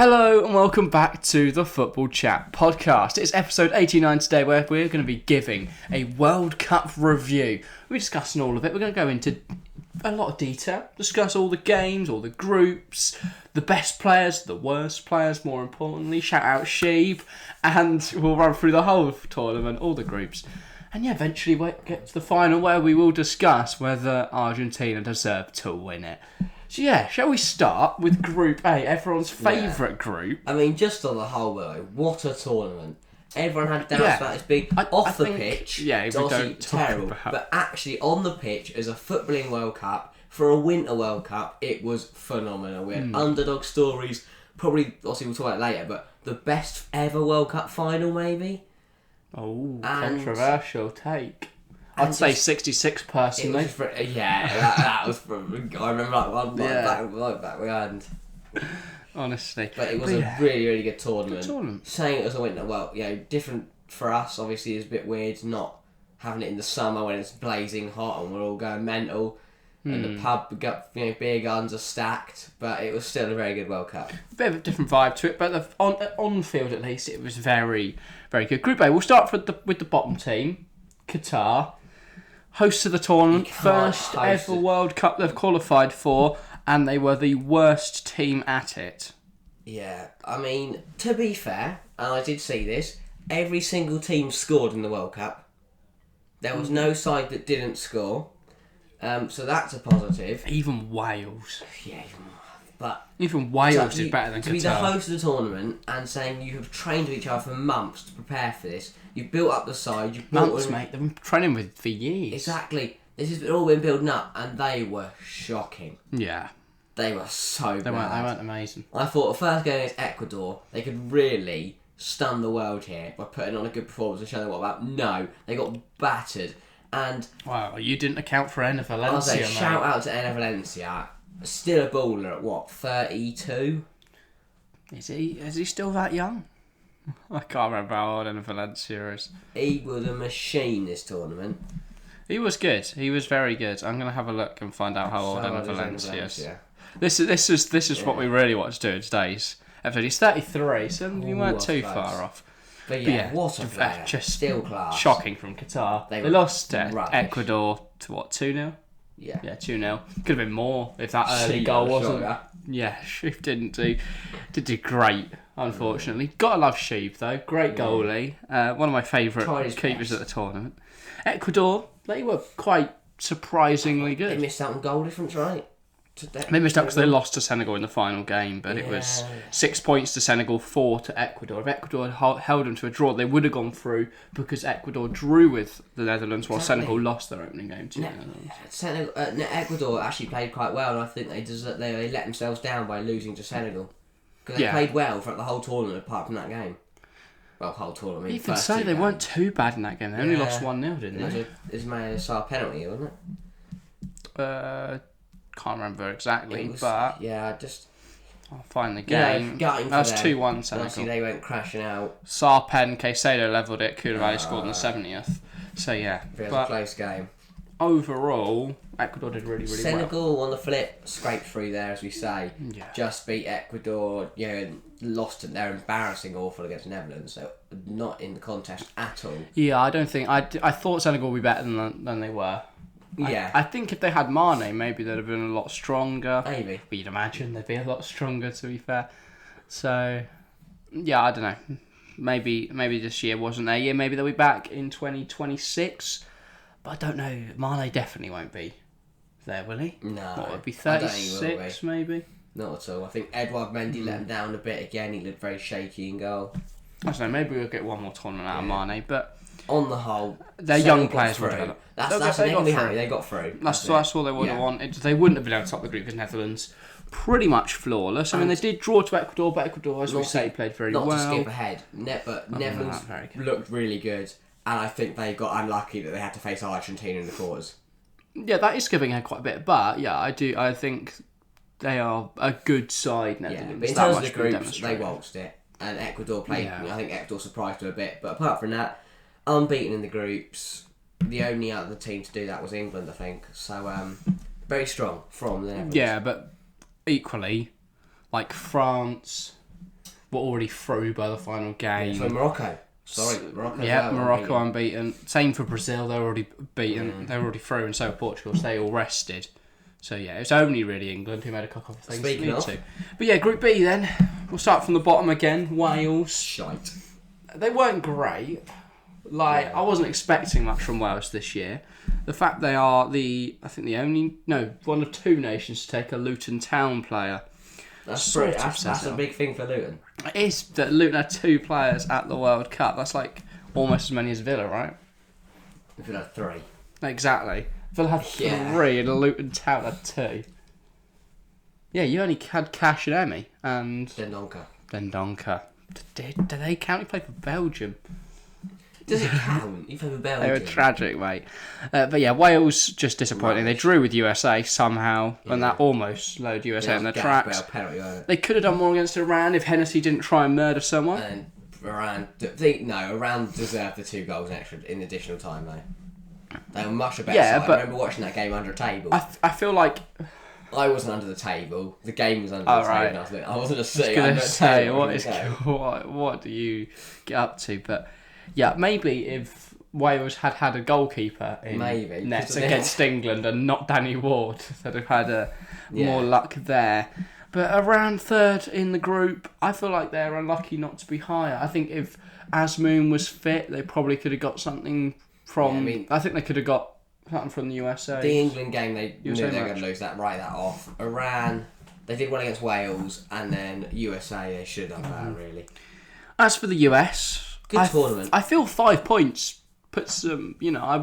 Hello and welcome back to the Football Chat podcast. It's episode 89 today where we're going to be giving a World Cup review. We're discussing all of it. We're going to go into a lot of detail, discuss all the games, all the groups, the best players, the worst players, more importantly, shout out Sheeb, and we'll run through the whole tournament, all the groups. And yeah, eventually we'll get to the final where we will discuss whether Argentina deserve to win it. So yeah, shall we start with Group A, everyone's favourite group? I mean, just on the whole though, what a tournament. Everyone had doubts about this being off the pitch. Yeah, we don't terrible. But actually on the pitch as a footballing World Cup, for a Winter World Cup, it was phenomenal. We had underdog stories, probably, obviously we'll talk about it later, but the best ever World Cup final maybe? Oh, controversial take. I'd say 66 personally. That was from. I remember back behind. Honestly. But it was a really, really good tournament. Saying it was a winter, well, different for us, obviously, is a bit weird not having it in the summer when it's blazing hot and we're all going mental. And the pub, beer guns are stacked, but it was still a very good World Cup. A bit of a different vibe to it, but on field at least, it was very, very good. Group A, we'll start with the bottom team, Qatar. Hosts of the tournament, first ever World Cup they've qualified for, and they were the worst team at it. Yeah, I mean, to be fair, and I did see this, every single team scored in the World Cup. There was no side that didn't score, so that's a positive. Even Wales. Yeah, but even Wales did better than Qatar. To be the host of the tournament and saying you have trained with each other for months to prepare for this, you've built up the side. Mate. They've been training with for years. Exactly. This has all been building up, and they were shocking. Yeah. They were so bad. They weren't amazing. I thought the first game against Ecuador, they could really stun the world here by putting on a good performance and showing what about. No, they got battered. And wow, you didn't account for Enner Valencia. Shout out to Enner Valencia. Still a baller at what, 32? Is he still that young? I can't remember how old Enner Valencia is. He was a machine this tournament. He was good. He was very good. I'm going to have a look and find out how old Enner Valencia is. This is what we really want to do in today's episode. He's 33, so we weren't too far off. But yeah, what a player. Just still class. Shocking from Qatar. They lost to Ecuador to what, 2-0? Yeah, 2-0. Could have been more if that early goal wasn't. Yeah, Sheep didn't do great, unfortunately. Gotta love Sheep though. Great goalie. One of my favourite keepers at the tournament. Ecuador, they were quite surprisingly good. They missed out on goal difference, right? They missed out because they lost to Senegal in the final game, but it was 6 points to Senegal, 4 to Ecuador. If Ecuador had held them to a draw, they would have gone through because Ecuador drew with the Netherlands while Senegal lost their opening game to the Netherlands. Ecuador actually played quite well, and I think they let themselves down by losing to Senegal. Because they played well throughout the whole tournament apart from that game. Well, whole tournament. You can say they weren't too bad in that game. They only lost 1-0, didn't they? It was a penalty, wasn't it? Can't remember exactly, but I'll find the game. That was 2-1 Senegal. Obviously, they went crashing out. Sarpen, Caicedo levelled it. Koulibaly scored in the 70th. So yeah, it was a close game. Overall, Ecuador did really, really well. Senegal on the flip scraped through there, as we say. Yeah. Just beat Ecuador. Lost it. They're embarrassing awful against the Netherlands. So not in the contest at all. Yeah, I don't think I thought Senegal would be better than they were. Yeah. I think if they had Mane, maybe they'd have been a lot stronger. Maybe. But you'd imagine they'd be a lot stronger, to be fair. So, yeah, I don't know. Maybe this year wasn't their year. Maybe they'll be back in 2026. But I don't know. Mane definitely won't be there, will he? No. What, would be 36, maybe? Not at all. I think Edouard Mendy let him down a bit again. He looked very shaky in goal. I don't know. Maybe we'll get one more tournament out of Mane, but on the whole, they're young players. They got through. That's all they would have wanted. They wouldn't have been able to top the group because Netherlands pretty much flawless. I mean, they did draw to Ecuador, but Ecuador, as we say, played very well. Not to skip ahead, but Netherlands looked really good, and I think they got unlucky that they had to face Argentina in the quarters. Yeah, that is skipping ahead quite a bit, but yeah, I think they are a good side. Netherlands. Yeah, but in terms of the groups, they waltzed it. And Ecuador played, I think Ecuador surprised them a bit. But apart from that, unbeaten in the groups. The only other team to do that was England, I think. So, very strong from the Netherlands. Yeah, but equally, like France, were already through by the final game. So Morocco. Sorry, Morocco. Yeah, Morocco unbeaten. Same for Brazil. They were already beaten. They were already through, and so were Portugal. So they all rested. So yeah, it was only really England who made a couple of things. Speaking of. But yeah, Group B then. We'll start from the bottom again. Wales. Shite. They weren't great. I wasn't expecting much from Wales this year. The fact they are one of two nations to take a Luton Town player. That's a big thing for Luton. It is that Luton had 2 players at the World Cup. That's like almost as many as Villa, right? Villa had 3. Exactly. Villa had 3 and Luton Town had 2. Yeah, you only had Cash and Emmy and... Dendoncker. Do they count? He played for Belgium. Does it count? You played for Belgium. They were tragic, mate. But yeah, Wales just disappointing. They drew with USA somehow, and that almost lowered USA on their tracks. They could have done more against Iran if Hennessy didn't try and murder someone. And Iran deserved the 2 goals extra in additional time, though. They were much better side. But I remember watching that game under a table. I feel like... I wasn't under the table. The game was under the table. Right. I wasn't a seat. I was going to say, what do you get up to? But yeah, maybe if Wales had a goalkeeper in nets against England and not Danny Ward, they'd have had more luck there. But around 3rd in the group, I feel like they're unlucky not to be higher. I think if Azmoun was fit, they probably could have got something from... I think they could have got something from the USA. The England game, they knew they were going to lose that, write that off. Iran, they did well against Wales, and then USA, they should have done better, really. As for the US, good tournament. I feel 5 points puts them. I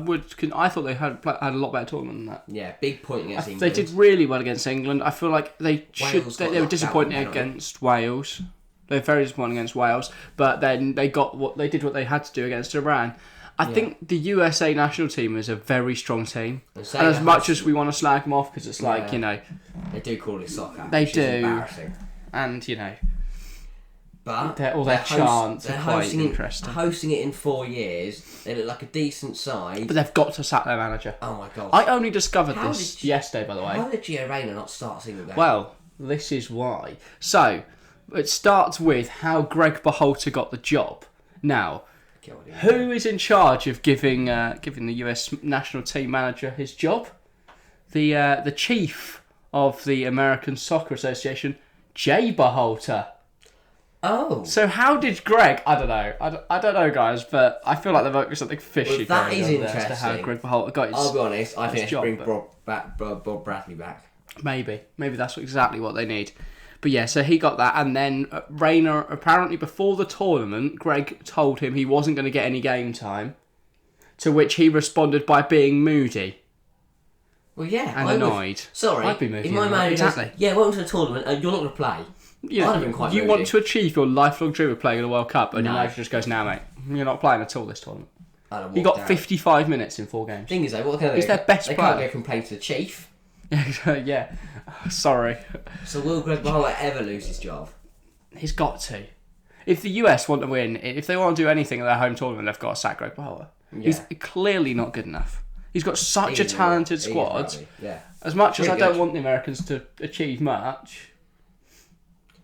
thought they had a lot better tournament than that. Yeah, big point against England. They did really well against England. I feel like they were disappointing against Wales. They were very disappointing against Wales, but then they did what they had to do against Iran. I think the USA national team is a very strong team. And as much as we want to slag them off, because it's like, they do call it soccer. They do. Embarrassing. And, but their chants are quite interesting. Hosting it in 4 years, they look like a decent side. But they've got to sack their manager. Oh my god. I only discovered this yesterday, by the way. How did Gio Reyna not start a single game? Well, this is why. So, it starts with how Greg Berhalter got the job. Now... Who is in charge of giving the US national team manager his job? The chief of the American Soccer Association, Jay Berhalter. Oh. So how did Greg? I don't know. I don't know, guys, but I feel like there might be something fishy that going is on interesting. there as to how Greg Berhalter got his. I'll be honest. I think they should bring job, Bob Bradley back. Maybe that's exactly what they need. But yeah, so he got that, and then Rayner, apparently before the tournament, Greg told him he wasn't going to get any game time, to which he responded by being moody. Well, yeah. And annoyed. Sorry. I'd be moody. If my manager exactly. goes, welcome to the tournament, you're not going to play. I'd have been quite moody. Want to achieve your lifelong dream of playing in the World Cup, and your manager just goes, "Nah, mate, you're not playing at all this tournament." He got 55 minutes in 4 games. Thing is, though, what can they do? He's their best player. They can't go complain to the chief. Yeah, sorry. So will Greg Berhalter ever lose his job? He's got to. If the US want to win, if they want to do anything at their home tournament, they've got to sack Greg Berhalter. Yeah. He's clearly not good enough. He's got such a talented squad. Yeah. As much as I don't want the Americans to achieve much.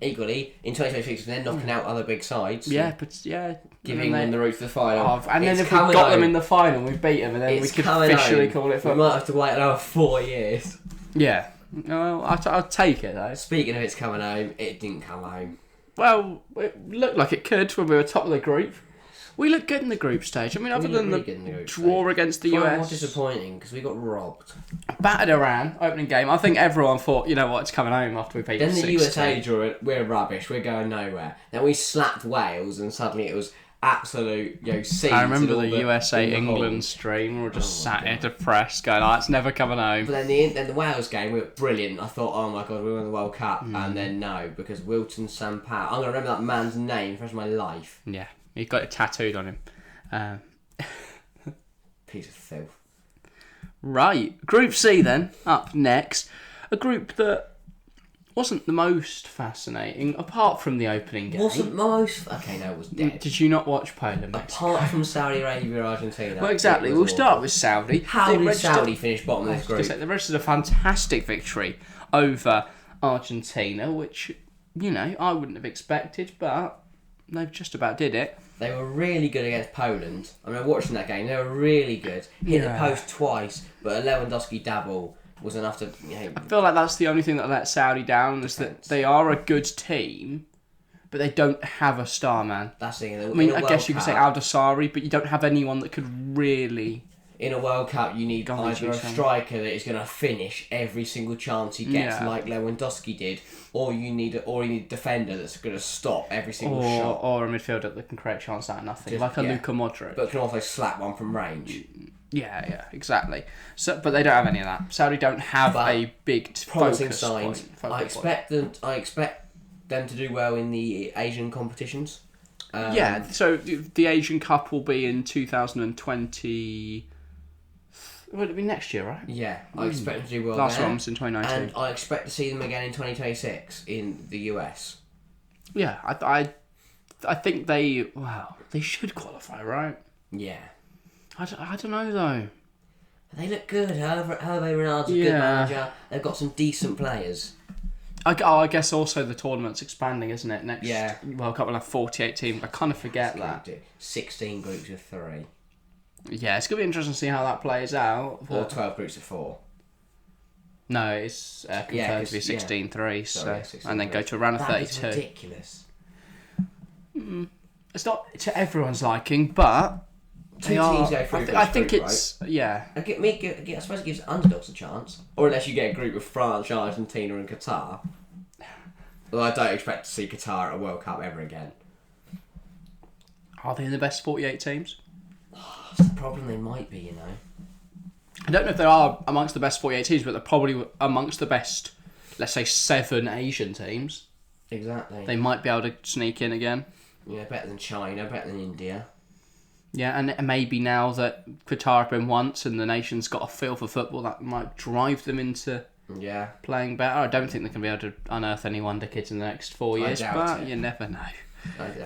Equally, in 2026, they're knocking out other big sides. Yeah, but yeah. Giving them the route to the final. And then if we've got them in the final, we've beat them, and then we could officially call it for... We might have to wait another 4 years. Yeah. Well, I'll take it, though. Speaking of it's coming home, it didn't come home. Well, it looked like it could when we were top of the group. We looked good in the group stage. I mean, other than the draw against the US. More disappointing, because we got robbed. Battered Iran, opening game. I think everyone thought, you know what, it's coming home after we beat them. Then the USA drew it, we're rubbish, we're going nowhere. Then we slapped Wales, and suddenly it was absolute, scenes. I remember the USA-England stream. We were just sat here depressed, going, it's never coming home. But then the Wales game, we were brilliant. I thought, oh my god, we won the World Cup. And then no, because Wilton Sampaio, I'm going to remember that man's name for the rest of my life. Yeah, he got it tattooed on him. Piece of filth. Right, Group C then, up next. A group that wasn't the most fascinating, apart from the opening game. Wasn't most... Okay, no, it was dead. Did you not watch Poland? Apart from Saudi Arabia or Argentina. Well, exactly. We'll start with Saudi. How did Saudi finish bottom of this group? They registered a fantastic victory over Argentina, which I wouldn't have expected, but they just about did it. They were really good against Poland. I mean, watching that game, they were really good. Hit the post twice, but a Lewandowski double was enough to... I feel like that's the only thing that let Saudi down, is that they are a good team, but they don't have a star man. That's the thing. I mean, I guess you could say Al-Dosari, but you don't have anyone that could really... In a World Cup, you need either a striker that is going to finish every single chance he gets, like Lewandowski did, or you need a defender that's going to stop every single shot. Or a midfielder that can create chance out of nothing, like a Luka Modric. But can also slap one from range. Yeah, exactly. So, but they don't have any of that. Saudi don't have a big promising signs. I expect them to do well in the Asian competitions. So the Asian Cup will be in 2020. Will it be next year, right? Yeah, I expect them to do well. Last one was in 2019, and I expect to see them again in 2026 in the US. Yeah, I think they should qualify, right? Yeah. I don't know though. They look good. Hervé Renard's a good manager. They've got some decent players. I guess also the tournament's expanding, isn't it? Next World Cup will have 48 teams. I kind of forget that. 16 groups of 3. Yeah, it's going to be interesting to see how that plays out. Or 12 groups of 4. No, it's confirmed to be 16-3, and then go to a round of 32. That is ridiculous. It's not to everyone's liking, but... Two teams go through I think it's... Right? Yeah. I suppose it gives underdogs a chance. Or unless you get a group of France, Argentina and Qatar. Well, I don't expect to see Qatar at a World Cup ever again. Are they in the best 48 teams? That's the problem, they might be, I don't know if they are amongst the best 48 teams, but they're probably amongst the best, let's say, 7 Asian teams. Exactly. They might be able to sneak in again. Yeah, better than China, better than India. Yeah, and maybe now that Qatar have been once and the nation's got a feel for football, that might drive them into playing better. I don't think they're going to be able to unearth any wonder kids in the next 4 years, but you never know.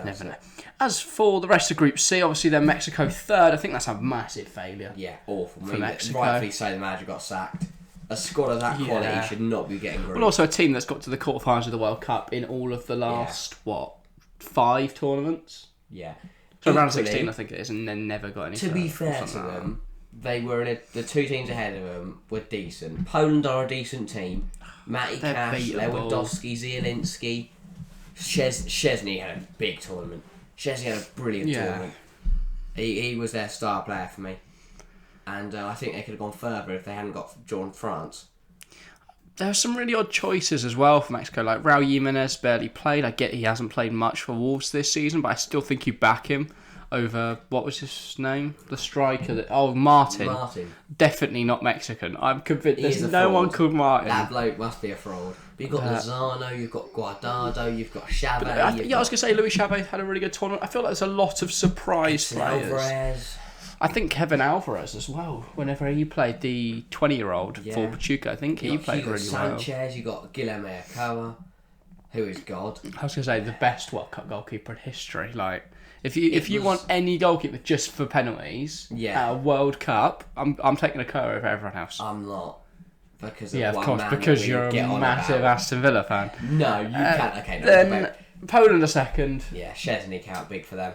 Never know. As for the rest of Group C, obviously they're Mexico third. I think that's a massive failure. Yeah, awful. For Mexico. Rightfully so, the manager got sacked. A squad of that quality should not be getting group. Well, also a team that's got to the quarterfinals of the World Cup in all of the last, 5 tournaments? Yeah. So around 16, I think it is, and then never got any. To be fair to them, they were the 2 teams ahead of them were decent. Poland are a decent team. Matty Cash, Lewandowski, Zielinski. Szczesny had a big tournament. Szczesny had a brilliant tournament. He was their star player for me. And I think they could have gone further if they hadn't got drawn France. There are some really odd choices as well for Mexico. Like Raul Jimenez barely played. I get he hasn't played much for Wolves this season, but I still think you back him over, what was his name? The striker. Martin. Definitely not Mexican. I'm convinced there's no one called Martin. That bloke must be a fraud. But you've got Lozano, you've got Guardado, you've got Xavi. I was going to say Luis Xavi had a really good tournament. I feel like there's a lot of surprise players. Alvarez. I think Kevin Alvarez as well. Whenever he played the 20-year-old for Pachuca, I think he played really well. Sanchez, you got Guilherme Acoa, who is God. I was going to say the best World Cup goalkeeper in history. Like, if you want any goalkeeper just for penalties at a World Cup, I'm taking Acoa over everyone else. I'm not. Because because you're a massive Aston Villa fan. No, you can't. Okay, no. Then Poland a second. Yeah, Szczesny count big for them.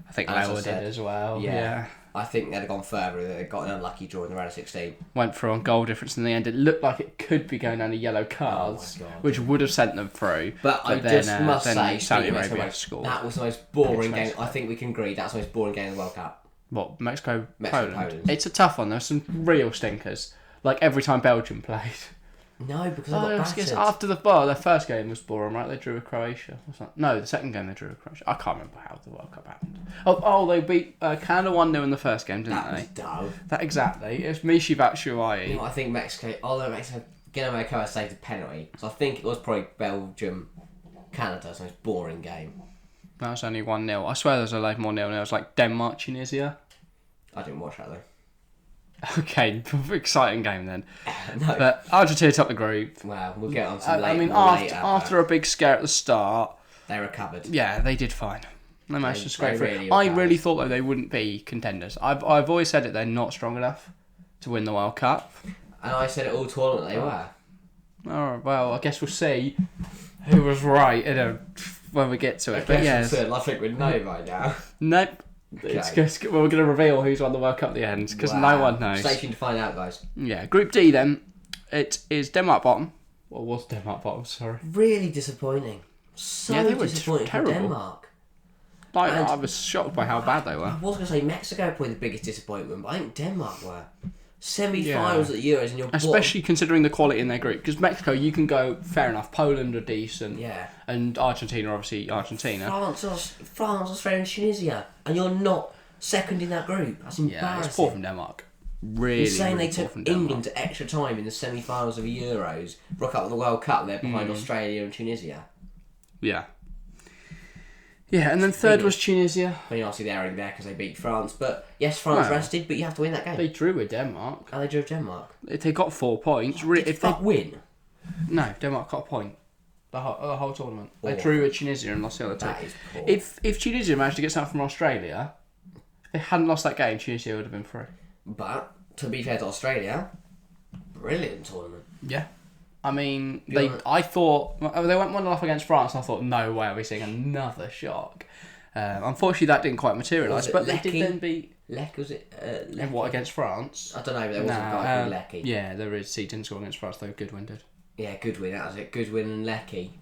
I think Lewa did as well. Yeah. I think they'd have gone further. They got an unlucky draw in the round of 16. Went for on goal difference in the end. It looked like it could be going down to yellow cards, which would have sent them through. But I just must say, Saudi Arabia scored. That was the most boring game. I think we can agree that's the most boring game in the World Cup. What, Mexico Poland? It's a tough one. There's some real stinkers. Like every time Belgium played. No, because I got battered. After their first game was boring, right? They drew with Croatia. No, the second game they drew with Croatia. I can't remember how the World Cup happened. They beat Canada 1-0 in the first game, didn't they? That was dull. That exactly. It's Michy Batshuayi. I think Mexico, Guilherme Acoa saved a penalty, so I think it was probably Belgium Canada's most boring game. That was only 1-0. I swear there's a load more 0-0. It was like Denmark, Tunisia. I didn't watch that though. Okay, exciting game then. No. But Argentina topped the group. Wow, we'll get on to later. I mean, after a big scare at the start, they recovered. Yeah, they did fine. They managed to scrape through. I really thought though they wouldn't be contenders. I've always said it. They're not strong enough to win the World Cup. And I said it all tournament they were. Oh, well, I guess we'll see. Who was right, when we get to it. But yeah. I think we know by now. Nope. Okay. We're going to reveal who's won the World Cup at the end, because no one knows. Stay tuned to find out, guys. Yeah, Group D then. It is Denmark bottom. Well, was Denmark bottom, sorry. Really disappointing. They were disappointing for Denmark. I was shocked by how bad they were. I was going to say Mexico probably the biggest disappointment, but I think Denmark were. Semi-finals at the Euros and you're especially considering the quality in their group, because Mexico, you can go, fair enough, Poland are decent, and Argentina, obviously Argentina. France, Australia and Tunisia, and you're not second in that group. That's embarrassing. Yeah, it's poor from Denmark. Really, saying really they took England to extra time in the semi-finals of the Euros, broke up with the World Cup, and they're behind Australia and Tunisia. Yeah. Yeah, and then third was Tunisia. I mean, obviously they're only there because they beat France, but yes, France rested, but you have to win that game. They drew with Denmark. And they drew with Denmark. If they got 4 points, if they win? No, Denmark got a point. The whole tournament. They drew with Tunisia and lost the other two. That is poor. If Tunisia managed to get something from Australia, if they hadn't lost that game, Tunisia would have been through. But, to be fair to Australia, brilliant tournament. Yeah. I mean, I thought they went 1-0 against France. And I thought, no way are we seeing another shock. Unfortunately, that didn't quite materialise. But they did then beat. Was it? And what, against France? I don't know, but there was a guy called Lecky. Yeah, there is. He didn't score against France though. Goodwin did. Yeah, Goodwin. That was it. Goodwin and Lecky.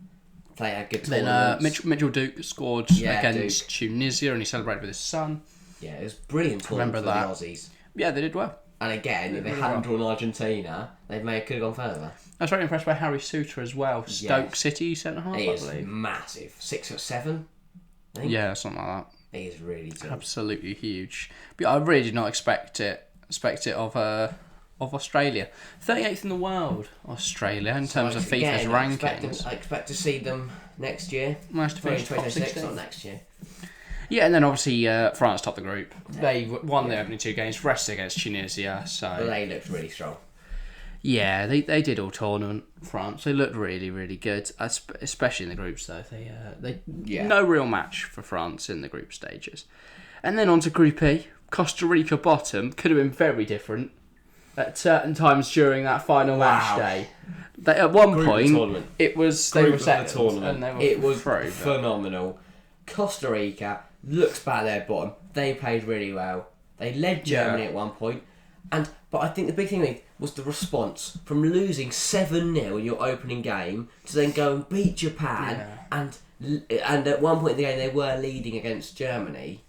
They had good tournaments. Then Mitchell Duke scored against Tunisia, and he celebrated with his son. Yeah, it was brilliant tournament for the Aussies. Yeah, they did well. And again, if they hadn't drawn Argentina, they could have gone further. I was very impressed by Harry Suter as well. Stoke City centre-half, he I is believe. Massive. 6'7", I think. Yeah, something like that. He is really good. Absolutely huge. But I really did not expect it of Australia. 38th in the world, Australia, in terms of FIFA's rankings. I expect to see them next year. Managed to finish top 16. Not next year. Yeah, and then obviously France topped the group. They won the opening 2 games, rested against Tunisia. So they looked really strong. Yeah, they did all tournament. France, they looked really, really good, especially in the groups though. They no real match for France in the group stages. And then on to Group E, Costa Rica bottom. Could have been very different at certain times during that final match day. At one point, it was they were second and they were it was phenomenal. Costa Rica looks bad at their bottom. They played really well. They led Germany at one point. But I think the big thing was the response from losing 7-0 in your opening game to then go and beat Japan and at one point in the game they were leading against Germany.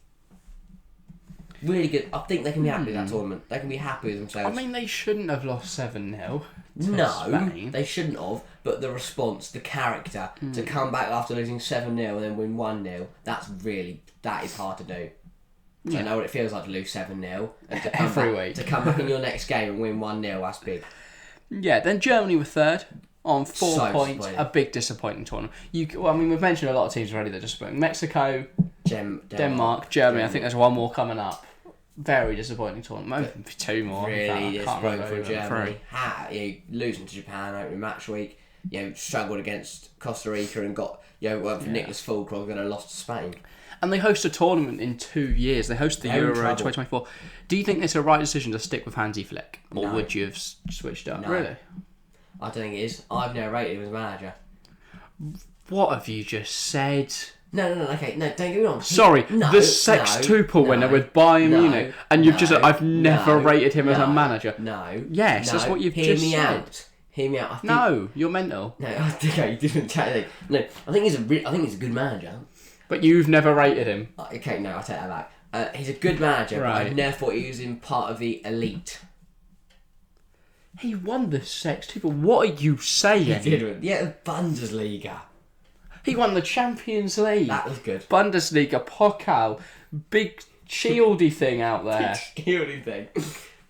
Really good. I think they can be happy with that tournament. They can be happy with themselves. I mean, they shouldn't have lost 7-0. No, Spain. They shouldn't have. But the response, the character, to come back after losing 7-0 and then win 1-0, that is hard to do. So I know what it feels like to lose 7-0 and to come back in your next game and win 1-0. That's big. Yeah, then Germany were third on 4 points. A big disappointing tournament. We've mentioned a lot of teams already that are disappointing. Mexico, Denmark, Germany. I think there's one more coming up. Very disappointing tournament. Maybe 2 more. Really disappointing for Germany. Losing to Japan opening match week. Struggled against Costa Rica and got for Nicholas Fulkrug and lost to Spain. And they host a tournament in 2 years. They host the Euro 2024. Do you think it's a right decision to stick with Hansi Flick? Or would you have switched up? No. Really? I don't think it is. I've never rated him as a manager. What have you just said? No, okay, no, don't get me wrong. The sextuple winner with Bayern Munich, and you've I've never rated him as a manager. No. Yes, that's what you've just said. Hear me out. I think, no, you're mental. No, okay, you didn't chat. No, I think he's a good manager. But you've never rated him. Okay, no, I'll take that back. He's a good manager, but I never thought he was in part of the elite. He won the sextuple. What are you saying? He did win. Yeah, Bundesliga. He won the Champions League. That was good. Bundesliga, Pokal, big shieldy thing out there. Big shieldy thing.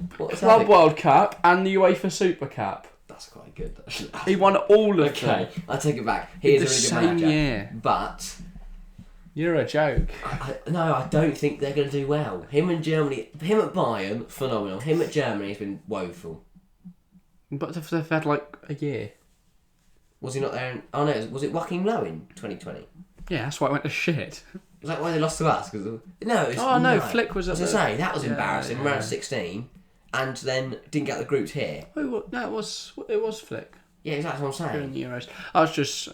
Club World Cup and the UEFA Super Cup. That's quite good. He won all of them. Okay, I'll take it back. He is a really good manager. Year. But you're a joke. I don't think they're going to do well. Him and Germany, him at Bayern, phenomenal. Him at Germany has been woeful. But they've had a year. Was he not there? Was it Joachim Low in 2020? Yeah, that's why it went to shit. Was that why they lost to us? Flick was at the... say, that was embarrassing. Round 16, and then didn't get the groups here. Oh, no, it was Flick. Yeah, exactly what I'm saying. During the Euros. I was just,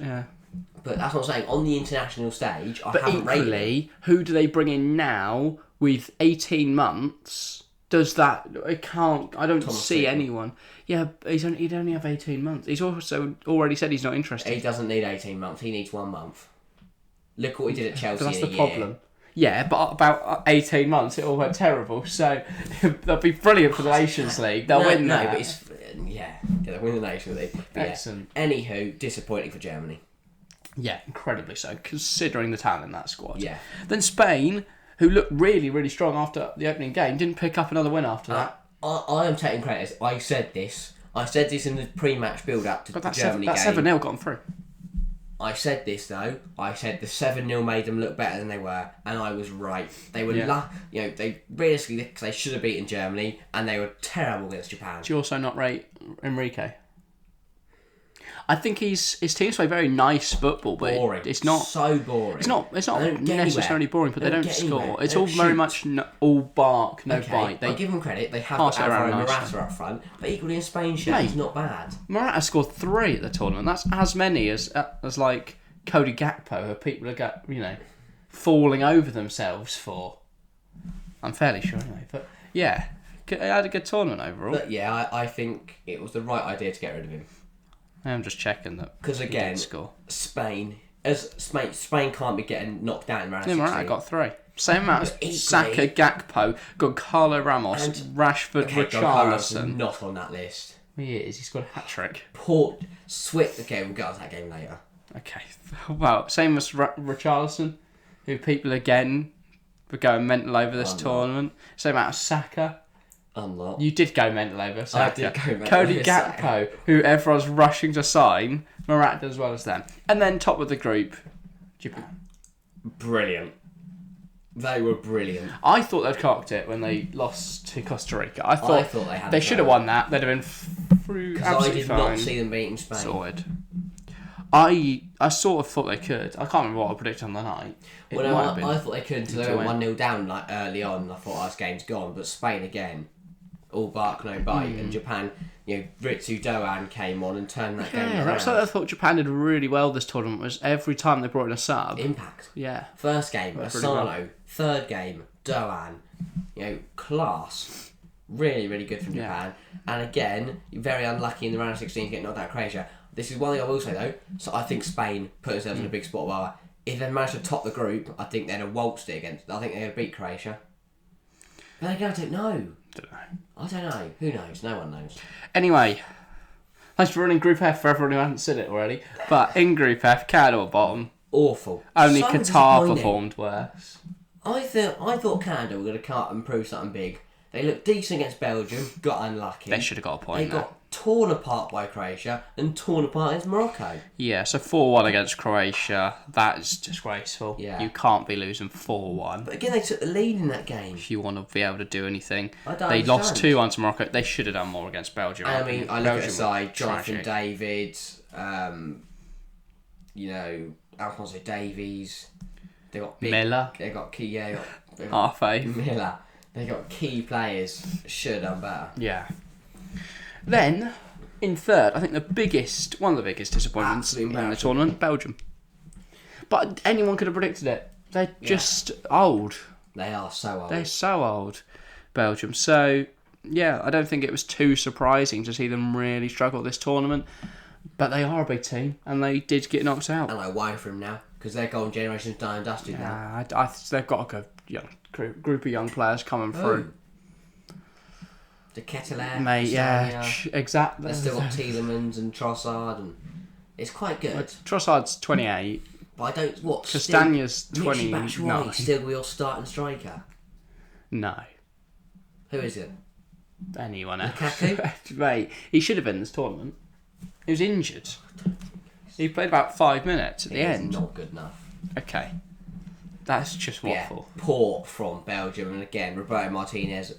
But that's what I'm saying. On the international stage, I But haven't rated him. equally, who do they bring in now with 18 months? Does that... I don't see anyone. Yeah, he'd only have 18 months. He's also already said he's not interested. He doesn't need 18 months. He needs 1 month. Look what he did at Chelsea That's in a the year. problem. Yeah, but about 18 months it all went terrible. So that'll be brilliant for the Nations League. They'll win that. No, but they'll win the Nations League. But Excellent. Yeah. Anywho, disappointing for Germany. Yeah, incredibly so, considering the talent in that squad. Yeah. Then Spain, who looked really, really strong after the opening game, didn't pick up another win after that. I am taking credit. I said this in the pre-match build-up to the Germany game. That 7-0 got them through. I said this though. I said the 7-0 made them look better than they were, and I was right. They were, they realistically they should have beaten Germany, and they were terrible against Japan. Do you also not rate Enrique? I think his teams play very nice football, but boring. It's not so boring. It's not necessarily boring, but they don't score. It's all very much all bark, no bite. I'll give them credit. They have got Alvaro Morata up front, but equally in Spain's shirt, he's not bad. Morata scored 3 at the tournament. That's as many as like Cody Gakpo, who people are falling over themselves for. I'm fairly sure anyway, but yeah, I had a good tournament overall. But yeah, I think it was the right idea to get rid of him. I'm just checking that. Because again, Spain can't be getting knocked out in round 16. Morata got 3. Same amount as Saka, Gakpo, got Carlo Ramos, Rashford, Richarlison. Not on that list. He is. He's got a hat trick. Okay, we'll get on to that game later. Okay. Well, same as Richarlison, who people again were going mental over this tournament. Same amount as Saka. I'm not. You did go mental over Saka. I did go mental Cody over Gakpo, Saka. who everyone's rushing to sign, Morata as well as them. And then top of the group, Japan. Brilliant. They were brilliant. I thought they'd cocked it when they lost to Costa Rica. I thought they should have won that. They'd have been through absolutely fine. I did not see them beating Spain. Sorted. I sort of thought they could. I can't remember what I predicted on the night. I thought they could until they went 1-0 down early on. I thought this game's gone. But Spain again, all bark no bite, and Japan. Ritsu Doan came on and turned that game around. Yeah, that's what I thought Japan did really well this tournament. Was every time they brought in a sub. Impact. Yeah. First game, Asano. Third game, Doan. Class. Really, really good from Japan. And again, very unlucky in the round of 16 to get knocked out of Croatia. This is one thing I will say though. So I think Spain put themselves in a big spot. Well, if they managed to top the group, I think they'd have waltzed it against. I think they'd have beat Croatia. But again, I don't know. I don't know. Who knows? No one knows. Anyway, thanks for running Group F for everyone who hasn't said it already. But in Group F, Canada were bottom. Awful. Only Qatar performed worse. I thought Canada were going to come up and prove something big. They looked decent against Belgium, got unlucky. They should have got a point. They got torn apart by Croatia and torn apart against Morocco. Yeah, so 4-1 against Croatia. That is disgraceful. Yeah. You can't be losing 4-1. But again, they took the lead in that game. If you want to be able to do anything. They lost 2-1 to Morocco. They should have done more against Belgium. I mean, I look at the side, Jonathan David, Alphonso Davies. They got Miller. They got key. Yeah, Half-a. Miller. They got key players. Should have done better. Yeah. Then, in third, I think one of the biggest disappointments in the tournament, Belgium. But anyone could have predicted it. They're just old. They are so old. They're so old, Belgium. So, yeah, I don't think it was too surprising to see them really struggle this tournament. But they are a big team, and they did get knocked out. And I worry for them now, because their golden generation's done and dusted now. They've got a good group of young players coming through. The Keteler, mate, yeah, exactly. They've still got Tielemans and Trossard, and it's quite good. Trossard's 28. But I don't... What? Castagna's 29. Still your starting striker? No. Who is it? Anyone else. Lukaku? Mate, he should have been in this tournament. He was injured. He played about 5 minutes at the end. Not good enough. Okay. That's just waffle. Yeah, poor from Belgium, and again, Roberto Martinez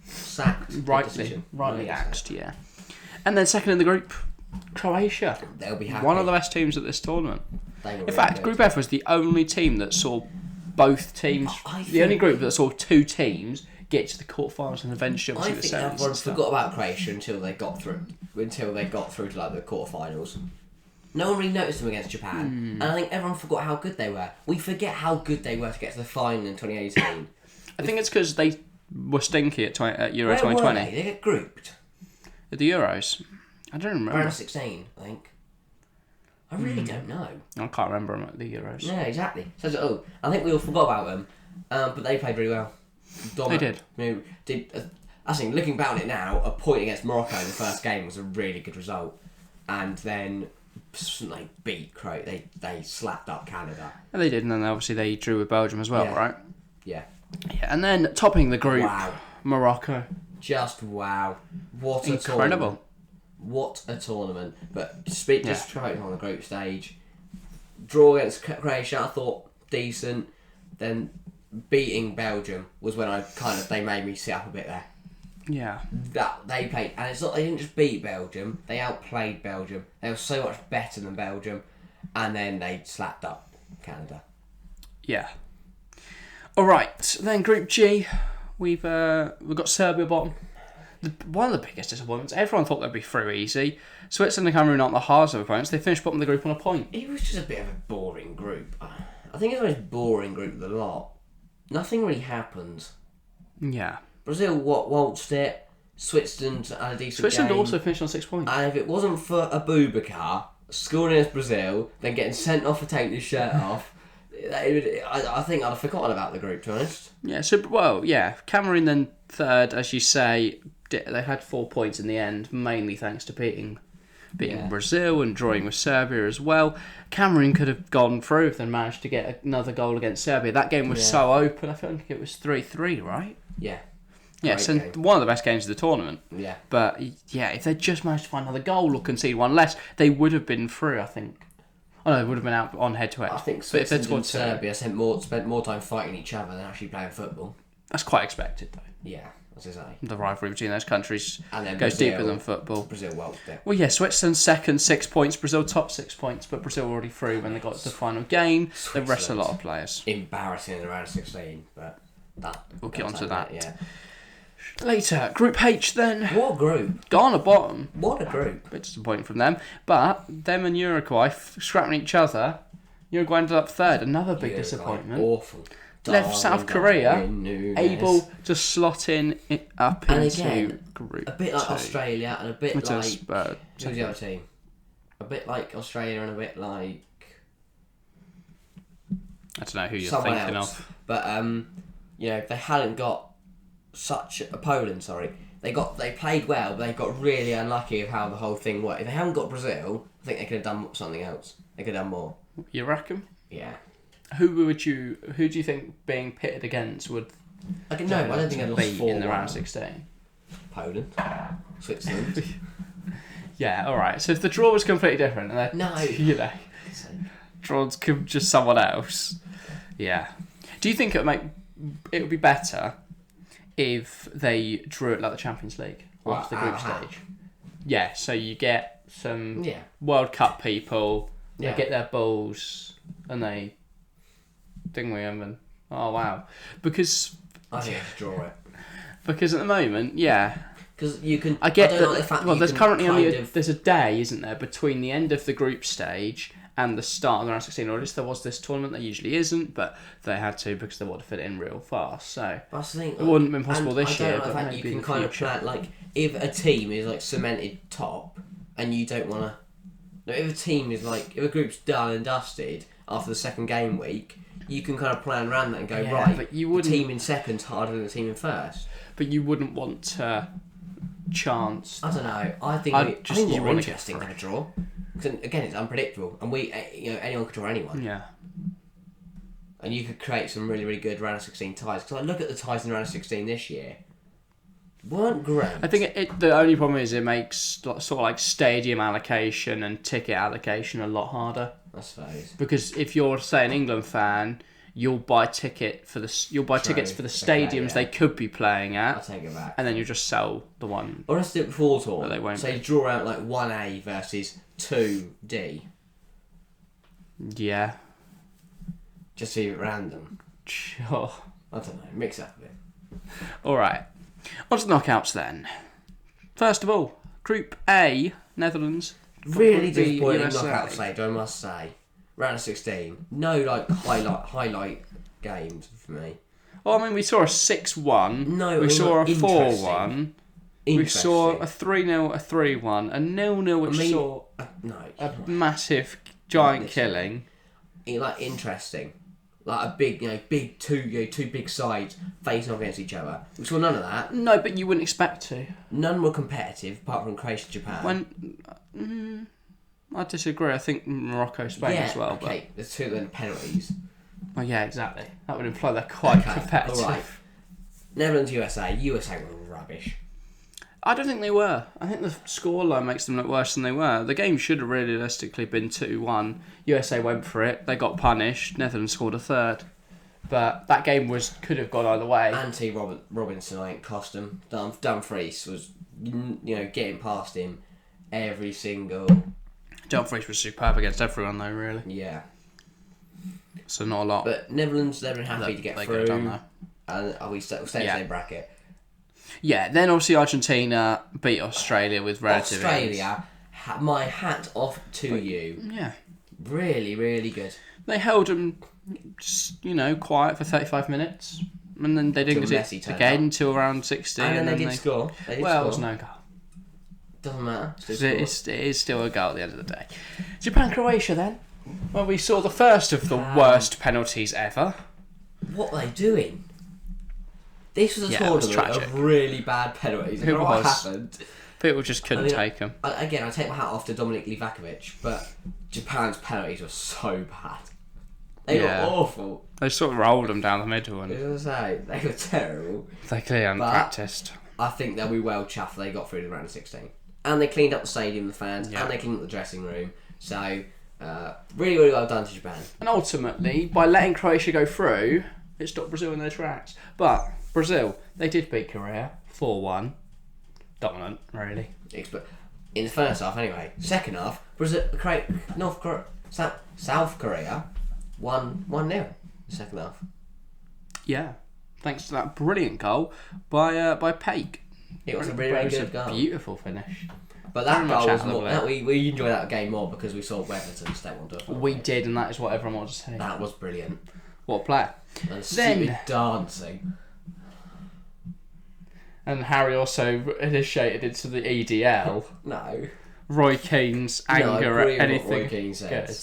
sacked. Rightly axed, yeah. And then second in the group, Croatia. They'll be happy. One of the best teams at this tournament. In fact, Group F was the only team that saw both teams. The only group that saw 2 teams get to the quarterfinals and eventually I the think semis. everyone forgot about Croatia until they got through. To the quarterfinals. No one really noticed them against Japan. And I think everyone forgot how good they were. We forget how good they were to get to the final in 2018. I think it's because they were stinky at Euro Where 2020. were they? They get grouped. At the Euros? I don't remember. Round of 16, I think. I really don't know. I can't remember them at the Euros. Yeah, exactly. So, I think we all forgot about them. But they played really well. They did. I think, looking back on it now, a point against Morocco in the first game was a really good result. And then they beat Croatia. They slapped up Canada. And they did, and then obviously they drew with Belgium as well, right? Yeah. Yeah, and then topping the group, Wow. Morocco. Just wow. What a Incredible. tournament. What a tournament. But just trying on the group stage. Draw against Croatia, I thought decent. Then beating Belgium was when they made me sit up a bit there. Yeah. That they played, and it's not they didn't just beat Belgium, they outplayed Belgium. They were so much better than Belgium, and then they slapped up Canada. Yeah. All right, then Group G, we've got Serbia bottom. One of the biggest disappointments. Everyone thought they'd be through easy. Switzerland and Cameroon aren't the hardest of opponents. They finished bottom of the group on a point. It was just a bit of a boring group. I think it's the most boring group of the lot. Nothing really happened. Yeah. Brazil waltzed it. Switzerland had a decent Switzerland game. also finished on 6 points. And if it wasn't for Abubakar scoring against Brazil, then getting sent off for taking his shirt off, I think I'd have forgotten about the group, to be honest. Yeah, Cameroon then third, as you say. They had 4 points in the end, mainly thanks to beating Brazil and drawing with Serbia as well. Cameroon could have gone through if they managed to get another goal against Serbia. That game was so open. I think it was 3-3, right? Yeah. Yes, and one of the best games of the tournament. Yeah. But, yeah, if they just managed to find another goal or concede one less, they would have been through, I think. Oh, no, they would have been out on head-to-head. I think Switzerland and Serbia spent more time fighting each other than actually playing football. That's quite expected, though. Yeah, as I say. The rivalry between those countries goes Brazil, deeper than football. Brazil waltzed it. Well, yeah, Switzerland second, 6 points. Brazil top 6 points, but Brazil already through when they got to the final game. They rest a lot of players. Embarrassing in the round of 16, but we'll get onto that. Yeah. Later, Group H then. What a group. Ghana bottom. What a group. Bit disappointing from them. But them and Uruguay scrapping each other. Uruguay ended up third. Another big disappointment. Awful. Left South Korea able to slot in up into Group a bit like 2. Australia and a bit like... Who's the other team? A bit like Australia and a bit like... I don't know who you're someone thinking else. of. But, they hadn't got Poland, they played well, but they got really unlucky of how the whole thing worked. If they hadn't got Brazil, I think they could have done something else. They could have done more. You reckon? Yeah. Who do you think being pitted against would? I don't think they'd lost 4 in the round 16. Poland, Switzerland. Yeah, all right. So if the draw was completely different, and draws just someone else. Yeah. Do you think it would be better if they drew it like the Champions League after the group stage? Yeah. So you get some World Cup people. They get their balls and they ding them and oh wow, because I think I should draw it. Because at the moment, because you can. I get that. There's currently there's a day, isn't there, between the end of the group stage and the start of the round 16. Or at least there was this tournament. There usually isn't, but they had to because they want to fit it in real fast. So it wouldn't have been possible this year. But maybe you can in the kind future. of plan if a team is cemented top, and you don't want to. No, if a group's done and dusted after the second game week, you can kind of plan around that and go but you wouldn't. The team in second's harder than the team in first. But you wouldn't want to chance. I don't know. I think more interesting than a draw. Because again, it's unpredictable, and anyone could draw anyone. Yeah. And you could create some really, really good round of 16 ties. Because look at the ties in round of 16 this year. Weren't great. I think the only problem is it makes sort of like stadium allocation and ticket allocation a lot harder. I suppose. Because if you're, say, an England fan, you'll buy tickets for the stadiums they could be playing at. I'll take it back. And then you just sell the one. Or let's do it before tour. They won't. So you draw out 1A versus 2D. Yeah. Just to leave it random. Sure. I don't know. Mix it up a bit. All right. On to the knockouts then. First of all, Group A, Netherlands, Really the disappointing USA. knockout stage, I must say. Round of 16. No, like, highlight games for me. Well, I mean, we saw a 6-1. No, we saw a interesting. 4-1. We saw a 3-0, a 3-1, a 0-0, which saw a massive giant killing. Like, interesting. Like a big two big sides facing off against each other. We saw none of that. No, but you wouldn't expect to. None were competitive, apart from Croatia, Japan. I disagree. I think Morocco, Spain as well. Okay, there's 2 then penalties. Well, yeah, exactly. That would imply they're quite competitive. All right. Netherlands, USA. USA were rubbish. I don't think they were. I think the scoreline makes them look worse than they were. The game should have realistically been 2-1. USA went for it. They got punished. Netherlands scored a third. But that game could have gone either way. Robinson, I think, cost them. Dumfries was, getting past him every single... Dumfries was superb against everyone, though, really. Yeah. So not a lot. But Netherlands, they've been happy to get through. And we stay in the same bracket. Yeah, then obviously Argentina beat Australia with relative ease. Australia, my hat off to you. Yeah. Really, really good. They held them, quiet for 35 minutes. And then they didn't get it again until around 60. And then they did score. It was no goal. Doesn't matter. It is still a goal at the end of the day. Japan-Croatia then. Well, we saw the first of the worst penalties ever. What were they doing? This was a tournament of really bad penalties. I don't know what happened. People just couldn't take them. I take my hat off to Dominik Livakovic, but Japan's penalties were so bad. They were awful. They sort of rolled them down the middle. I was going to say, they were terrible. They clearly hadn't practised. I think they'll be well chuffed they got through the round of 16. And they cleaned up the stadium, the fans, and they cleaned up the dressing room. So, really, really well done to Japan. And ultimately, by letting Croatia go through, it stopped Brazil in their tracks. But Brazil, they did beat Korea 4-1. Dominant, really. In the first half, anyway. Second half, South Korea 1-0. Second half. Yeah, thanks to that brilliant goal by Paik. It was a really good goal. Beautiful finish. But that goal was more. We enjoyed that game more because we saw Weatherton step onto a foot. We did, and that is what everyone wanted to say. That was brilliant. What a player. And stupid dancing. And Harry also initiated into the EDL. No. Roy Keane's anger at anything. Roy Keane said.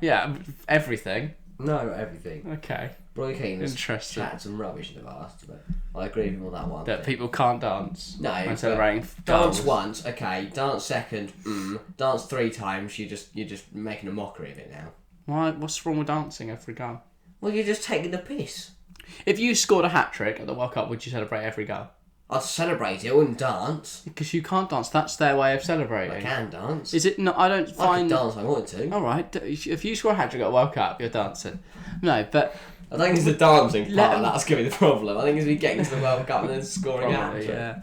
Yeah, everything. No, not everything. Okay. Roy Keane has chatted some rubbish in the past, but I agree with him on that one. That people can't dance. No, celebrating dance once, okay. Dance second, dance 3 times. You're just making a mockery of it now. Why? What's wrong with dancing every goal? Well, you're just taking the piss. If you scored a hat trick at the World Cup, would you celebrate every goal? I'd celebrate it. I wouldn't dance. Because you can't dance. That's their way of celebrating. I can dance. Is it not? I don't find. I could dance if I wanted to. All right. If you score a hat trick at a World Cup, you're dancing. No, but I don't think it's the dancing part that's going to be the problem. I think it's me getting to the World Cup and then scoring a hat trick. Yeah.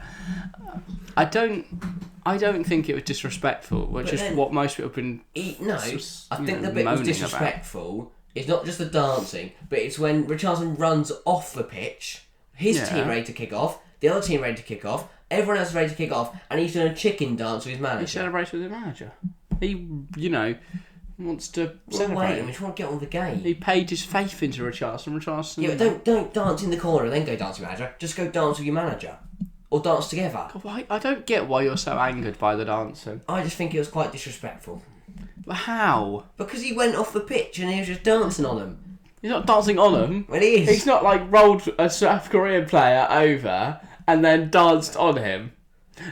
I don't think it was disrespectful, which is what most people have been. I think the bit was disrespectful. It's not just the dancing, but it's when Richarlison runs off the pitch, his team ready to kick off, the other team ready to kick off, everyone else ready to kick off, and he's doing a chicken dance with his manager. He celebrates with his manager. He, wants to celebrate. Wait, I just want to get on with the game. He paid his faith into Richarlison. Yeah, but don't dance in the corner and then go dance with your manager. Just go dance with your manager. Or dance together. Why? I don't get why you're so angered by the dancing. I just think it was quite disrespectful. But how? Because he went off the pitch and he was just dancing on him. He's not dancing on him. Well, he is. He's not rolled a South Korean player over and then danced on him.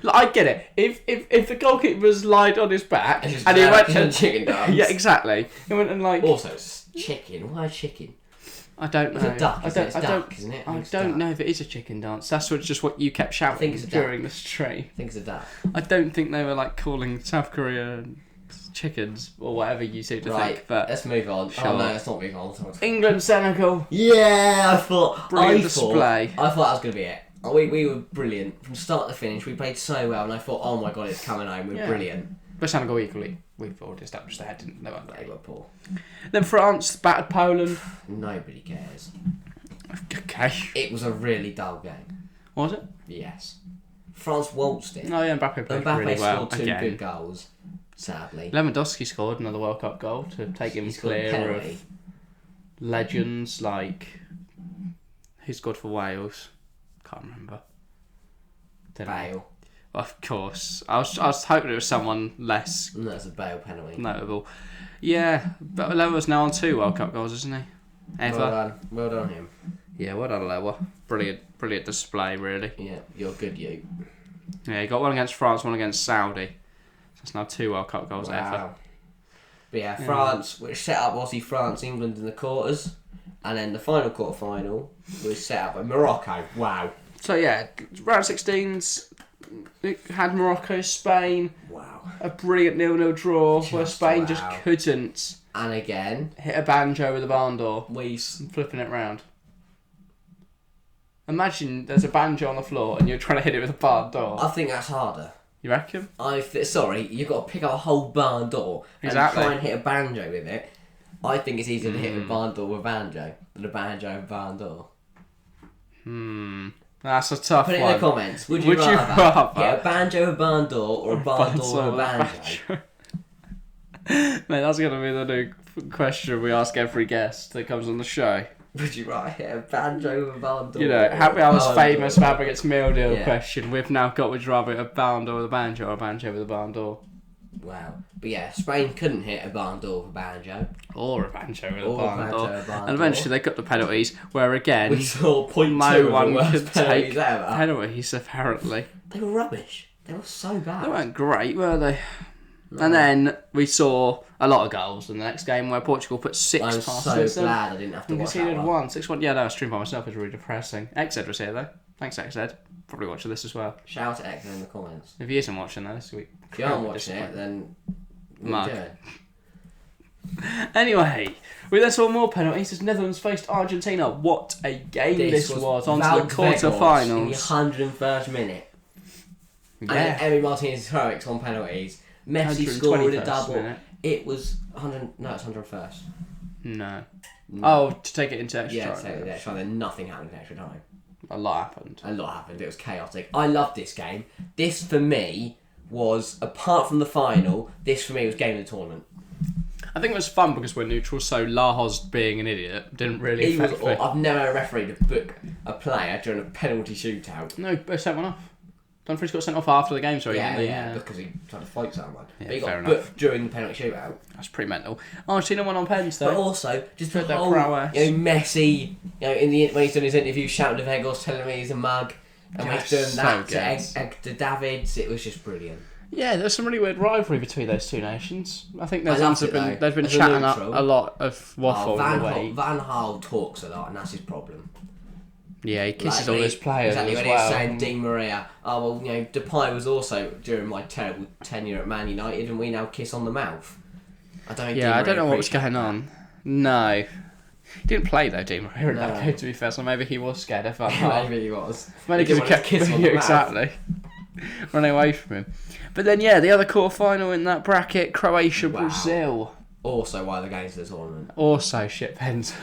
I get it. If the goalkeeper's lied on his back and he went and chicken dance. Yeah, exactly. He went and Also, chicken. Why chicken? I don't know. It's a duck. It's duck, isn't it? I don't know if it is a chicken dance. That's just what you kept shouting during the stream. I think it's a duck. I don't think they were calling South Korea chickens or whatever you seem to think. But let's move on. Sure. Oh no, let's not move on. England, Senegal. Yeah, I thought display. I thought that was going to be it. We were brilliant from start to finish. We played so well, and I thought, oh my god, it's coming home. We're brilliant. But Senegal equally, we've already established they didn't. They weren't great. They were poor. Then France battered Poland. Nobody cares. Okay. It was a really dull game. Was it? Yes. France waltzed it. Oh yeah, Mbappé played really well. Mbappé scored 2 good goals. Sadly. Lewandowski scored another World Cup goal to take him clear of legends like... Who scored for Wales? Can't remember. Bale. Of course. I was hoping it was someone less... That's a Bale penalty. Notable. Yeah, but Lewa's now on 2 World Cup goals, isn't he? Ever. Well done him. Yeah, well done, Lewa. Brilliant display, really. Yeah, you're good, you. Yeah, he got one against France, one against Saudi. That's now 2 World Cup goals ever. But yeah, France, which set up obviously France, England in the quarters, and then the final quarter-final was set up by Morocco. Wow. So yeah, round 16s, it had Morocco, Spain. Wow. A brilliant 0-0 draw where Spain just couldn't. And again, hit a banjo with a barn door. Wees flipping it round. Imagine there's a banjo on the floor and you're trying to hit it with a barn door. I think that's harder. You reckon? Sorry, you've got to pick up a whole barn door and try and hit a banjo with it. I think it's easier to hit a barn door with a banjo than a banjo with a barn door. That's a tough one. Put it in the comments. Would you rather hit a banjo with a barn door or a barn door with a banjo? Mate, that's going to be the new question we ask every guest that comes on the show. Would you rather hit a banjo with a barn door? You know, Happy Hour's famous Fabregas meal deal question. We've now got, would you rather hit a barn door with a banjo or a banjo with a barn door? Wow. But yeah, Spain couldn't hit a barn door with a banjo. Or a banjo with a barn door. And eventually they got the penalties, where again, we saw no one could take ever. penalties, apparently. They were rubbish. They were so bad. They weren't great, were they? No. And then we saw a lot of goals in the next game where Portugal put 6 past them. I'm so glad I didn't have to watch that one. 6-1. Yeah, no, I streamed by myself. It was really depressing. XZ was here, though. Thanks, XZ. Probably watching this as well. Shout out to XZ in the comments. If he isn't watching that this week. If you aren't watching it, then... Mark. Anyway, we then saw more penalties as Netherlands faced Argentina. What a game this was. On to the quarter-finals. In the 101st minute. Yeah. And Emi Martinez's heroics on penalties. Messi scored a double. Minute. It was 100. No, it's 101st. No. Oh, to take it into extra time. Yeah, to take it into extra time. Then nothing happened in extra time. A lot happened. It was chaotic. I loved this game. This, for me, was, apart from the final, this, for me, was game of the tournament. I think it was fun because we're neutral, so Lahoz being an idiot didn't really affect me. I've never had a referee to book a player during a penalty shootout. No, they sent one off. Dumfries got sent off after the game, sorry. Yeah, because he tried to fight someone. Yeah, but he got booked during the penalty shootout. That's pretty mental. Argentina won on pens, though. But also, just the whole, Messi, when he's done his interview, shouting to Vegas, telling me he's a mug, and when he's done that to Davids, it was just brilliant. Yeah, there's some really weird rivalry between those two nations. I think they've been chatting up a lot of waffle in the week. Van Gaal talks a lot, and that's his problem. Yeah, he kisses all his players as well. When he was saying Di Maria, Depay was also during my terrible tenure at Man United, and we now kiss on the mouth. I don't know what was going on. No. He didn't play though, Di Maria, in that game, to be fair, so maybe he was scared of Van Gaal. Maybe he was. Maybe because he kept kissing on the mouth. Exactly. Running away from him. But then, the other quarter-final in that bracket, Croatia-Brazil. Also one of the games of the tournament. Also shit pens.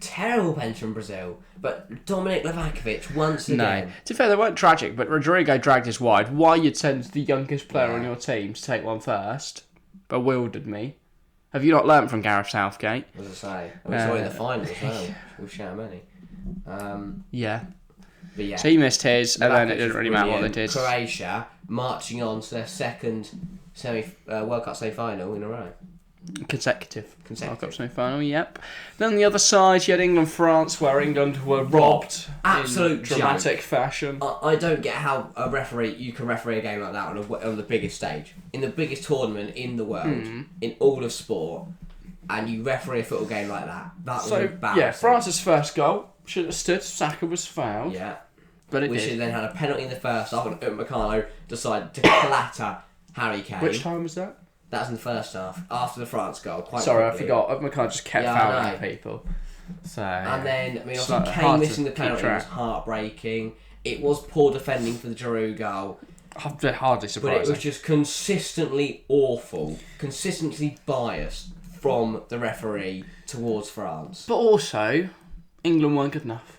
Terrible pens from Brazil. But Dominic Livakovic, once again... No. To be fair, they weren't tragic, but Rodrigo dragged his wide. Why you'd send the youngest player on your team to take one first bewildered me. Have you not learnt from Gareth Southgate? As I say. We saw in the final as well, with Shamani. But yeah. So he missed his, and then it didn't really matter what they did. Croatia marching on to their second World Cup semi-final in a row. Consecutive. World Cup semi-final, yep. Then on the other side, you had England-France, where England were robbed Absolute in dramatic fashion. I don't get how you can referee a game like that on the biggest stage. In the biggest tournament in the world, in all of sport, and you referee a football game like that. That was embarrassing. Yeah, France's first goal should have stood. Saka was fouled. Yeah. But we should then had a penalty in the first half, and Upamecano decided to clatter Harry Kane. Which time was that? That was in the first half, after the France goal. I forgot. Upamecano just kept fouling people. So. And then, obviously Kane missing the penalty was heartbreaking. It was poor defending for the Giroud goal. I'm hardly surprised. But it was just consistently awful, consistently biased from the referee towards France. But also, England weren't good enough.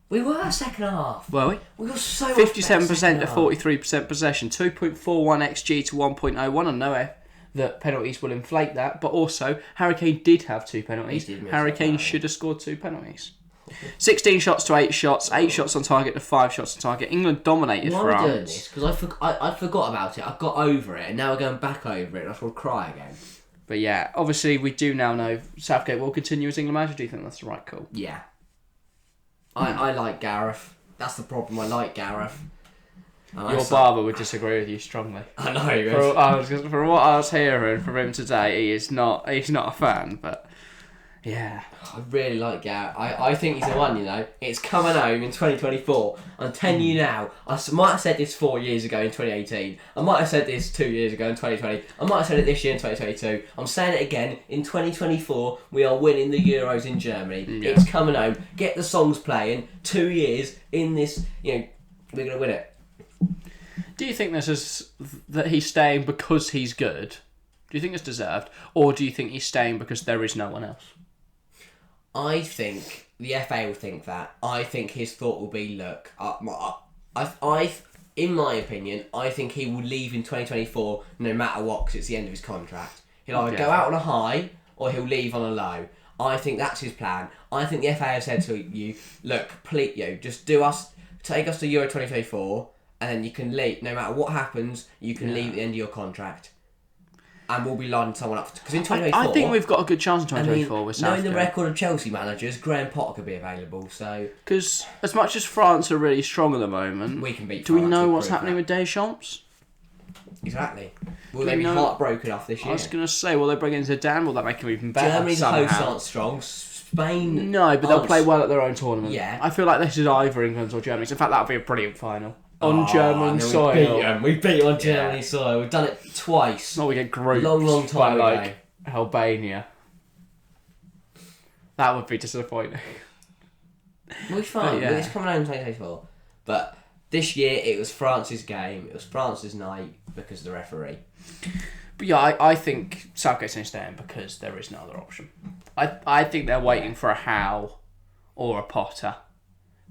We were second half. Were we? We were so 57% to 43% possession, 2.41 XG to 1.01 and no that penalties will inflate that, but also Harry Kane did have 2 penalties. Harry Kane should have scored 2 penalties. 16 shots to 8 shots, 8 shots on target to 5 shots on target. England dominated France. Why are we doing this? Because I forgot about it. I got over it, and now we're going back over it, and I just want to cry again. But yeah, obviously we do now know Southgate will continue as England manager. Do you think that's the right call? Yeah. I like Gareth. That's the problem. I like Gareth. Your barber would disagree with you strongly. I know. From what I was hearing from him today, he's not a fan, but yeah. I really like Gareth. I think he's the one, you know. It's coming home in 2024. I'm telling you now. I might have said this 4 years ago in 2018. I might have said this 2 years ago in 2020. I might have said it this year in 2022. I'm saying it again. In 2024, we are winning the Euros in Germany. Yeah. It's coming home. Get the songs playing. 2 years in this, we're going to win it. Do you think this is that he's staying because he's good? Do you think it's deserved? Or do you think he's staying because there is no one else? I think the FA will think that. I think his thought will be, look, in my opinion, I think he will leave in 2024 no matter what, because it's the end of his contract. He'll either go out on a high or he'll leave on a low. I think that's his plan. I think the FA have said to you, look, please, just take us to Euro 2024, and then you can leave. No matter what happens, you can leave at the end of your contract. And we'll be lining someone up. Because in 2024... I think we've got a good chance in 2024 with Southgate. Knowing the record of Chelsea managers, Graham Potter could be available, so... Because as much as France are really strong at the moment... We can beat France. Do we know what's happening with Deschamps? Exactly. Will they be heartbroken off this year? I was going to say, will they bring in Zidane? Will that make him even better? Germany's hosts aren't strong. Spain... No, but they'll play well at their own tournament. Yeah. I feel like this is either England's or Germany's. In fact, that'll be a brilliant final. On German soil. We beat on Germany soil. We've done it twice. No, we get grouped long time by ago. Albania. That would be disappointing. We're fine. It's coming home in 2024. But this year it was France's game. It was France's night because of the referee. But yeah, I think Southgate's going to stay in because there is no other option. I think they're waiting for a Howe or a Potter,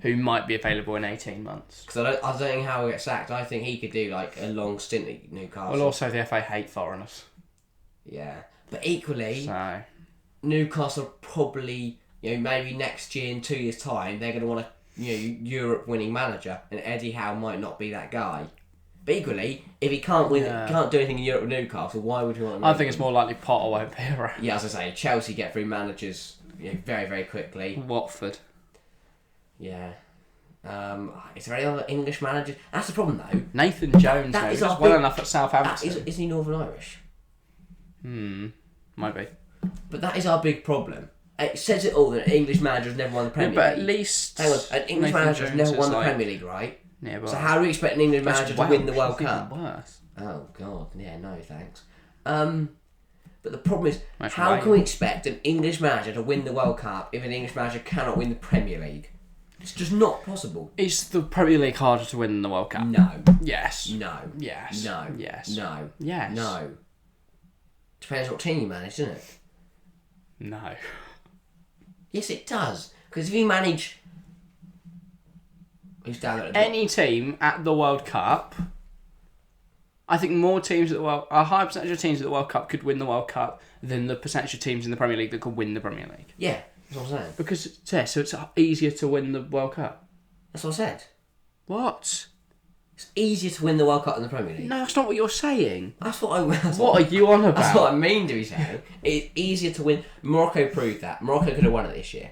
who might be available in 18 months. Because I don't think Howe will get sacked. I think he could do like a long stint at Newcastle. Well, also the FA hate foreigners. Yeah. But equally, Newcastle probably, maybe next year, in 2 years' time, they're going to want a Europe-winning manager, and Eddie Howe might not be that guy. But equally, if he can't win, can't do anything in Europe with Newcastle, why would you want him? I think it's more likely Potter won't be around. Yeah, as I say, Chelsea get through managers very, very quickly. Watford. Yeah. Is there any other English managers? That's the problem, though. Nathan Jones, is well enough at Southampton. Is he Northern Irish? Might be. But that is our big problem. It says it all that English managers never won the Premier League. But at least... Hang on, an English manager has never won the Premier League, right? Yeah, but... So how do we expect an English manager to win the World Cup? Worse. Oh, God. Yeah, no, thanks. But the problem is, how can we expect an English manager to win the World Cup if an English manager cannot win the Premier League? It's just not possible. Is the Premier League harder to win than the World Cup? No. Yes. No. Yes. No. Yes. No. Yes. No. Depends what team you manage, doesn't it? No. Yes, it does. Because if you manage... Who's down at the any team at the World Cup... I think more teams at the World... A higher percentage of teams at the World Cup could win the World Cup than the percentage of teams in the Premier League that could win the Premier League. Yeah. That's what I'm saying. Because so it's easier to win the World Cup. That's what I said. What? It's easier to win the World Cup than the Premier League. No, that's not what you're saying. That's what I... What are you on about? That's what I mean to be saying. It's easier to win... Morocco proved that. Morocco could have won it this year.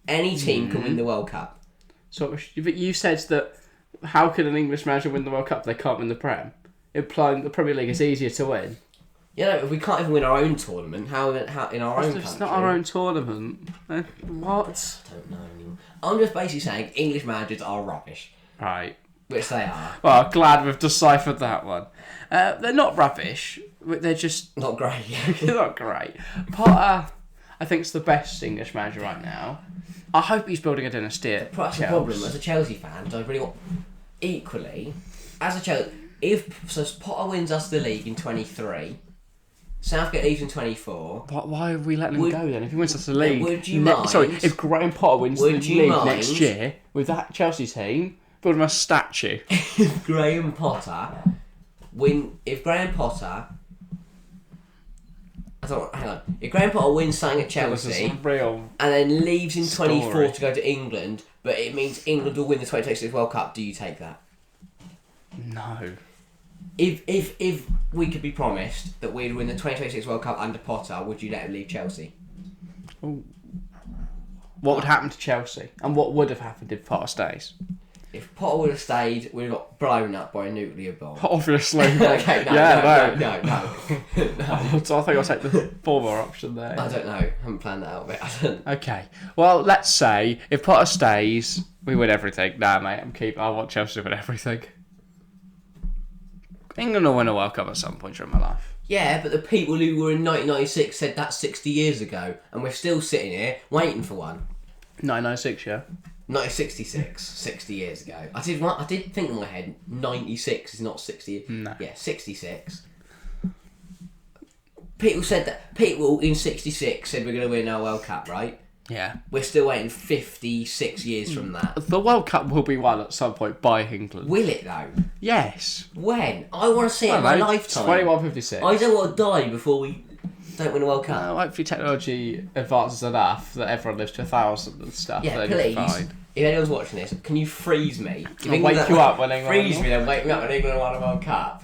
Any team can win the World Cup. So, but you said that how can an English manager win the World Cup? They can't win the Prem. Implying the Premier League is easier to win. If we can't even win our own tournament, how in our own country? It's not our own tournament. What? I don't know anymore. I'm just basically saying English managers are rubbish. Right. Which they are. Well, glad we've deciphered that one. They're not rubbish. They're just... Not great. They're not great. Potter, I think, is the best English manager right now. I hope he's building a dynasty at That's the problem. As a Chelsea fan, I really want... Equally, as a Chelsea... If Potter wins us the league in 23... Southgate leaves in 24. Why are we letting him go then? If he wins us the league... Would you mind... if Graham Potter wins the league next year, with that Chelsea team, build him a statue. If Graham Potter Hang on. If Graham Potter wins something at Chelsea and then leaves in 24 to go to England, but it means England will win the 2026 World Cup, do you take that? No. If we could be promised that we'd win the 2026 World Cup under Potter, would you let him leave Chelsea? Ooh. What would happen to Chelsea? And what would have happened if Potter stays? If Potter would have stayed, we'd have got blown up by a nuclear bomb. Obviously. Okay, no. So I think I'll take the former option there. I don't know. I haven't planned that out a bit. Okay. Well, let's say if Potter stays, we win everything. Nah, mate, I want Chelsea to win everything. England will win a World Cup at some point during my life. Yeah, but the people who were in 1996 said that 60 years ago, and we're still sitting here waiting for one. 1996, yeah. 1966, 60 years ago. I did think in my head, 96 is not 60. No. Yeah, 66. People in 66 said we're going to win our World Cup, right? Yeah. We're still waiting 56 years from that. The World Cup will be won at some point by England. Will it though? Yes. When? I want to see it in my lifetime. 2156. I don't want to die before we don't win a World Cup. Hopefully technology advances enough that everyone lives to 1,000 and stuff. Yeah, please. If anyone's watching this, can you freeze me? I'll wake you up when England freeze me, then wake me up when England won a World Cup.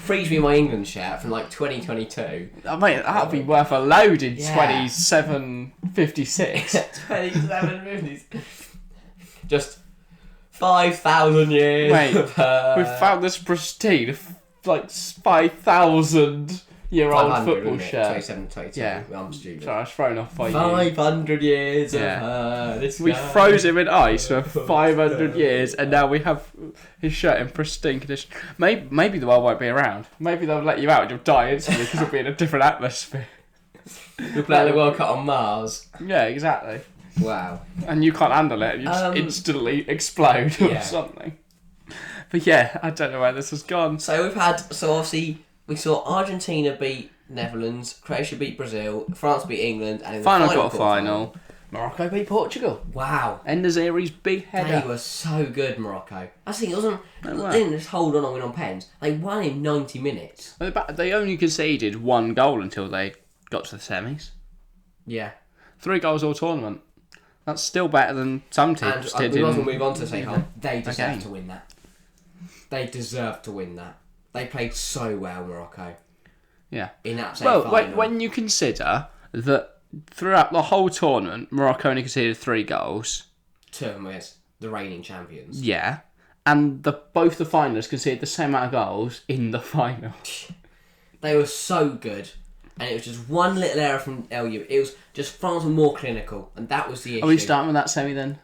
Freeze me in my England shirt from like 2022. Oh, mate, that'd be worth a load in 2756. 2750. Just 5,000 years. Mate, we've found this pristine, like 5,000-year-old football shirt. 27, 22. Yeah. I'm stupid. Sorry, I was thrown off by 500 years of her. We froze him in ice for 500 years, and now we have his shirt in pristine condition. Maybe the world won't be around. Maybe they'll let you out and you'll die instantly because it'll be in a different atmosphere. We'll play the World Cup on Mars. Yeah, exactly. Wow. And you can't handle it, and you just instantly explode or something. But yeah, I don't know where this has gone. So obviously we saw Argentina beat Netherlands, Croatia beat Brazil, France beat England, and in the final, Morocco beat Portugal. Wow. End of series, big header. They were so good, Morocco. I think it wasn't. They didn't just hold on and win on pens. They won in 90 minutes. They only conceded one goal until they got to the semis. Yeah. 3 goals all tournament. That's still better than some teams did. We might as well move on to say they deserve to win that. They deserve to win that. They played so well, Morocco. Yeah. In that same final. When you consider that throughout the whole tournament, Morocco only conceded 3 goals. 2 of them was the reigning champions. Yeah. And both the finalists conceded the same amount of goals in the final. They were so good. And it was just one little error from LU. It was just France were more clinical. And that was the issue. Are we starting with that semi then?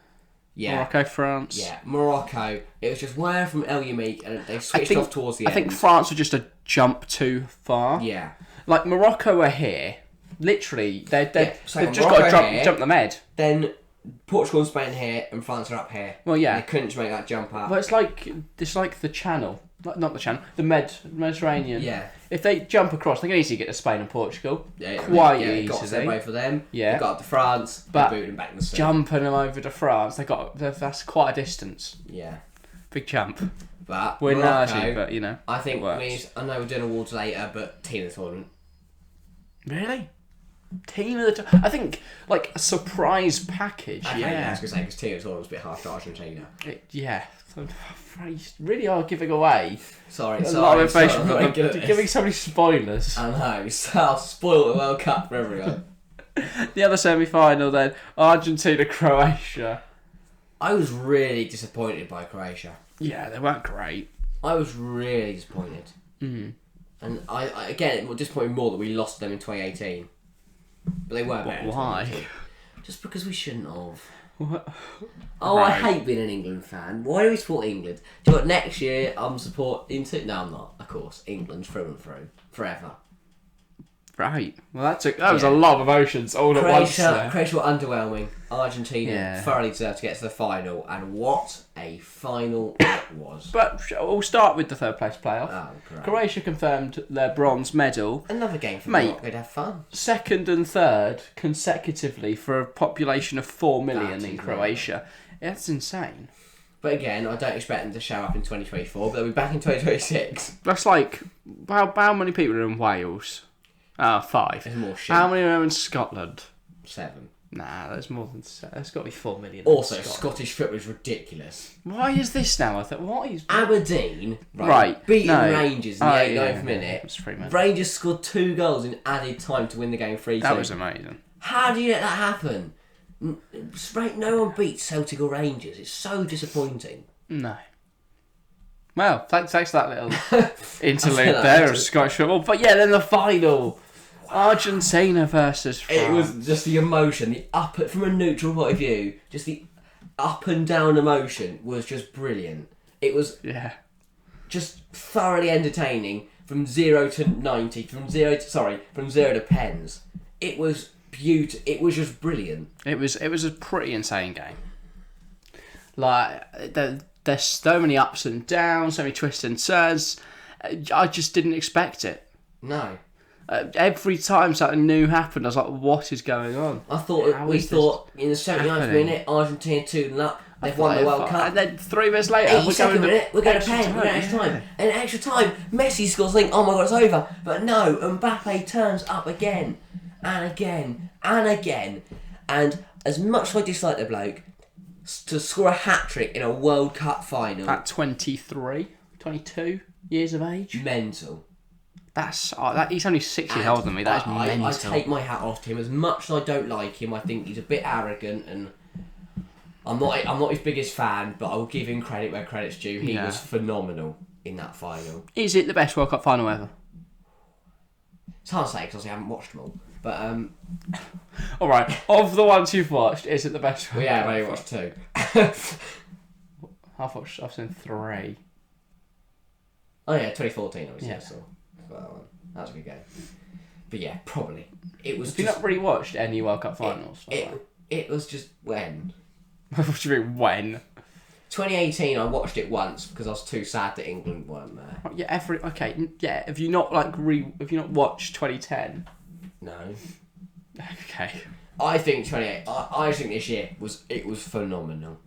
Yeah. Morocco, France. Yeah, Morocco. It was just one error from El Yamik, and they switched off towards the end. I think France were just a jump too far. Yeah. Like Morocco are here. Literally, they've just got to jump the med. Then Portugal and Spain here, and France are up here. Well, yeah. They couldn't make that jump up. Well, it's like the channel. Not the channel. The Mediterranean. Yeah. If they jump across, they can easily get to Spain and Portugal. Yeah, quite easily. Got their way for them. Yeah. They got up to France. But booted them back in the sea. Jumping them over to France, that's quite a distance. Yeah. Big jump. But we're Morocco, nerdy, but you know. I think I know we're doing awards later, but team of the tournament. Really? Team of the I think like a surprise package. Okay, yeah, I was gonna say because team of the tournament was a bit harsh to Argentina. Yeah. You really are giving away a lot of information. Giving so many spoilers. I know, I'll spoil the World Cup for everyone. The other semi-final then, Argentina-Croatia. I was really disappointed by Croatia. Yeah, they weren't great. I was really disappointed. Mm. And I again, it disappointed more that we lost them in 2018. But they were better. Why? Just because we shouldn't have. What? Oh, right. I hate being an England fan. Why do we support England? Do you know what, next year I'm supporting... No, I'm not, of course. England through and through. Forever. Right. Well, that was a lot of emotions all at once there. Croatia were underwhelming. Argentina thoroughly deserved to get to the final. And what a final it was. But we'll start with the third place playoff. Oh, great. Croatia confirmed their bronze medal. Another game for Morocco. They'd have fun. 2nd and 3rd consecutively for a population of 4 million in Croatia. That's insane. But again, I don't expect them to show up in 2024, but they'll be back in 2026. That's like, how many people are in Wales? 5. There's more shit. How many are in Scotland? 7. Nah, there's more than 7. There's got to be 4 million. Also, Scottish football is ridiculous. Why is this now? I thought, what is... Aberdeen, Right. beating Rangers in the 89th minute. It's pretty much... Rangers scored 2 goals in added time to win the game 3-2. That was amazing. How do you let that happen? No one beats Celtic or Rangers. It's so disappointing. No. Well, thanks for that little interlude there of Scottish football. But yeah, then the final. Argentina versus France. It was just the emotion, from a neutral point of view, just the up and down emotion was just brilliant. It was just thoroughly entertaining from 0 to 90, from 0 to pens. It was beautiful. It was just brilliant. It was a pretty insane game. Like there's so many ups and downs, so many twists and turns. I just didn't expect it. No. Every time something new happened, I was like, "What is going on?" We thought in the 79th minute, Argentina 2-0, they've won the World Cup. And then 3 minutes later, we're going to pen, we're going to extra time. And extra time, Messi scores, think, oh my god, it's over. But no, Mbappé turns up again, and again, and again. And as much as I dislike the bloke, to score a hat-trick in a World Cup final... At 23, 22 years of age? Mental. He's only 6 years older than me. That is mental. I take my hat off to him. As much as I don't like him, I think he's a bit arrogant, and I'm not his biggest fan. But I will give him credit where credit's due. He was phenomenal in that final. Is it the best World Cup final ever? It's hard to say because I haven't watched them all. But all right, of the ones you've watched, is it the best? Well, yeah, I've only watched 2. I've seen 3. Oh yeah, 2014 obviously. Yeah. So that was a good game. But yeah, probably it was. Have you not really watched any World Cup finals? It was just when. What do you mean when? 2018, I watched it once because I was too sad that England weren't there. Yeah. Have you not watched 2010? No. Okay. I think 28. I think this year was phenomenal.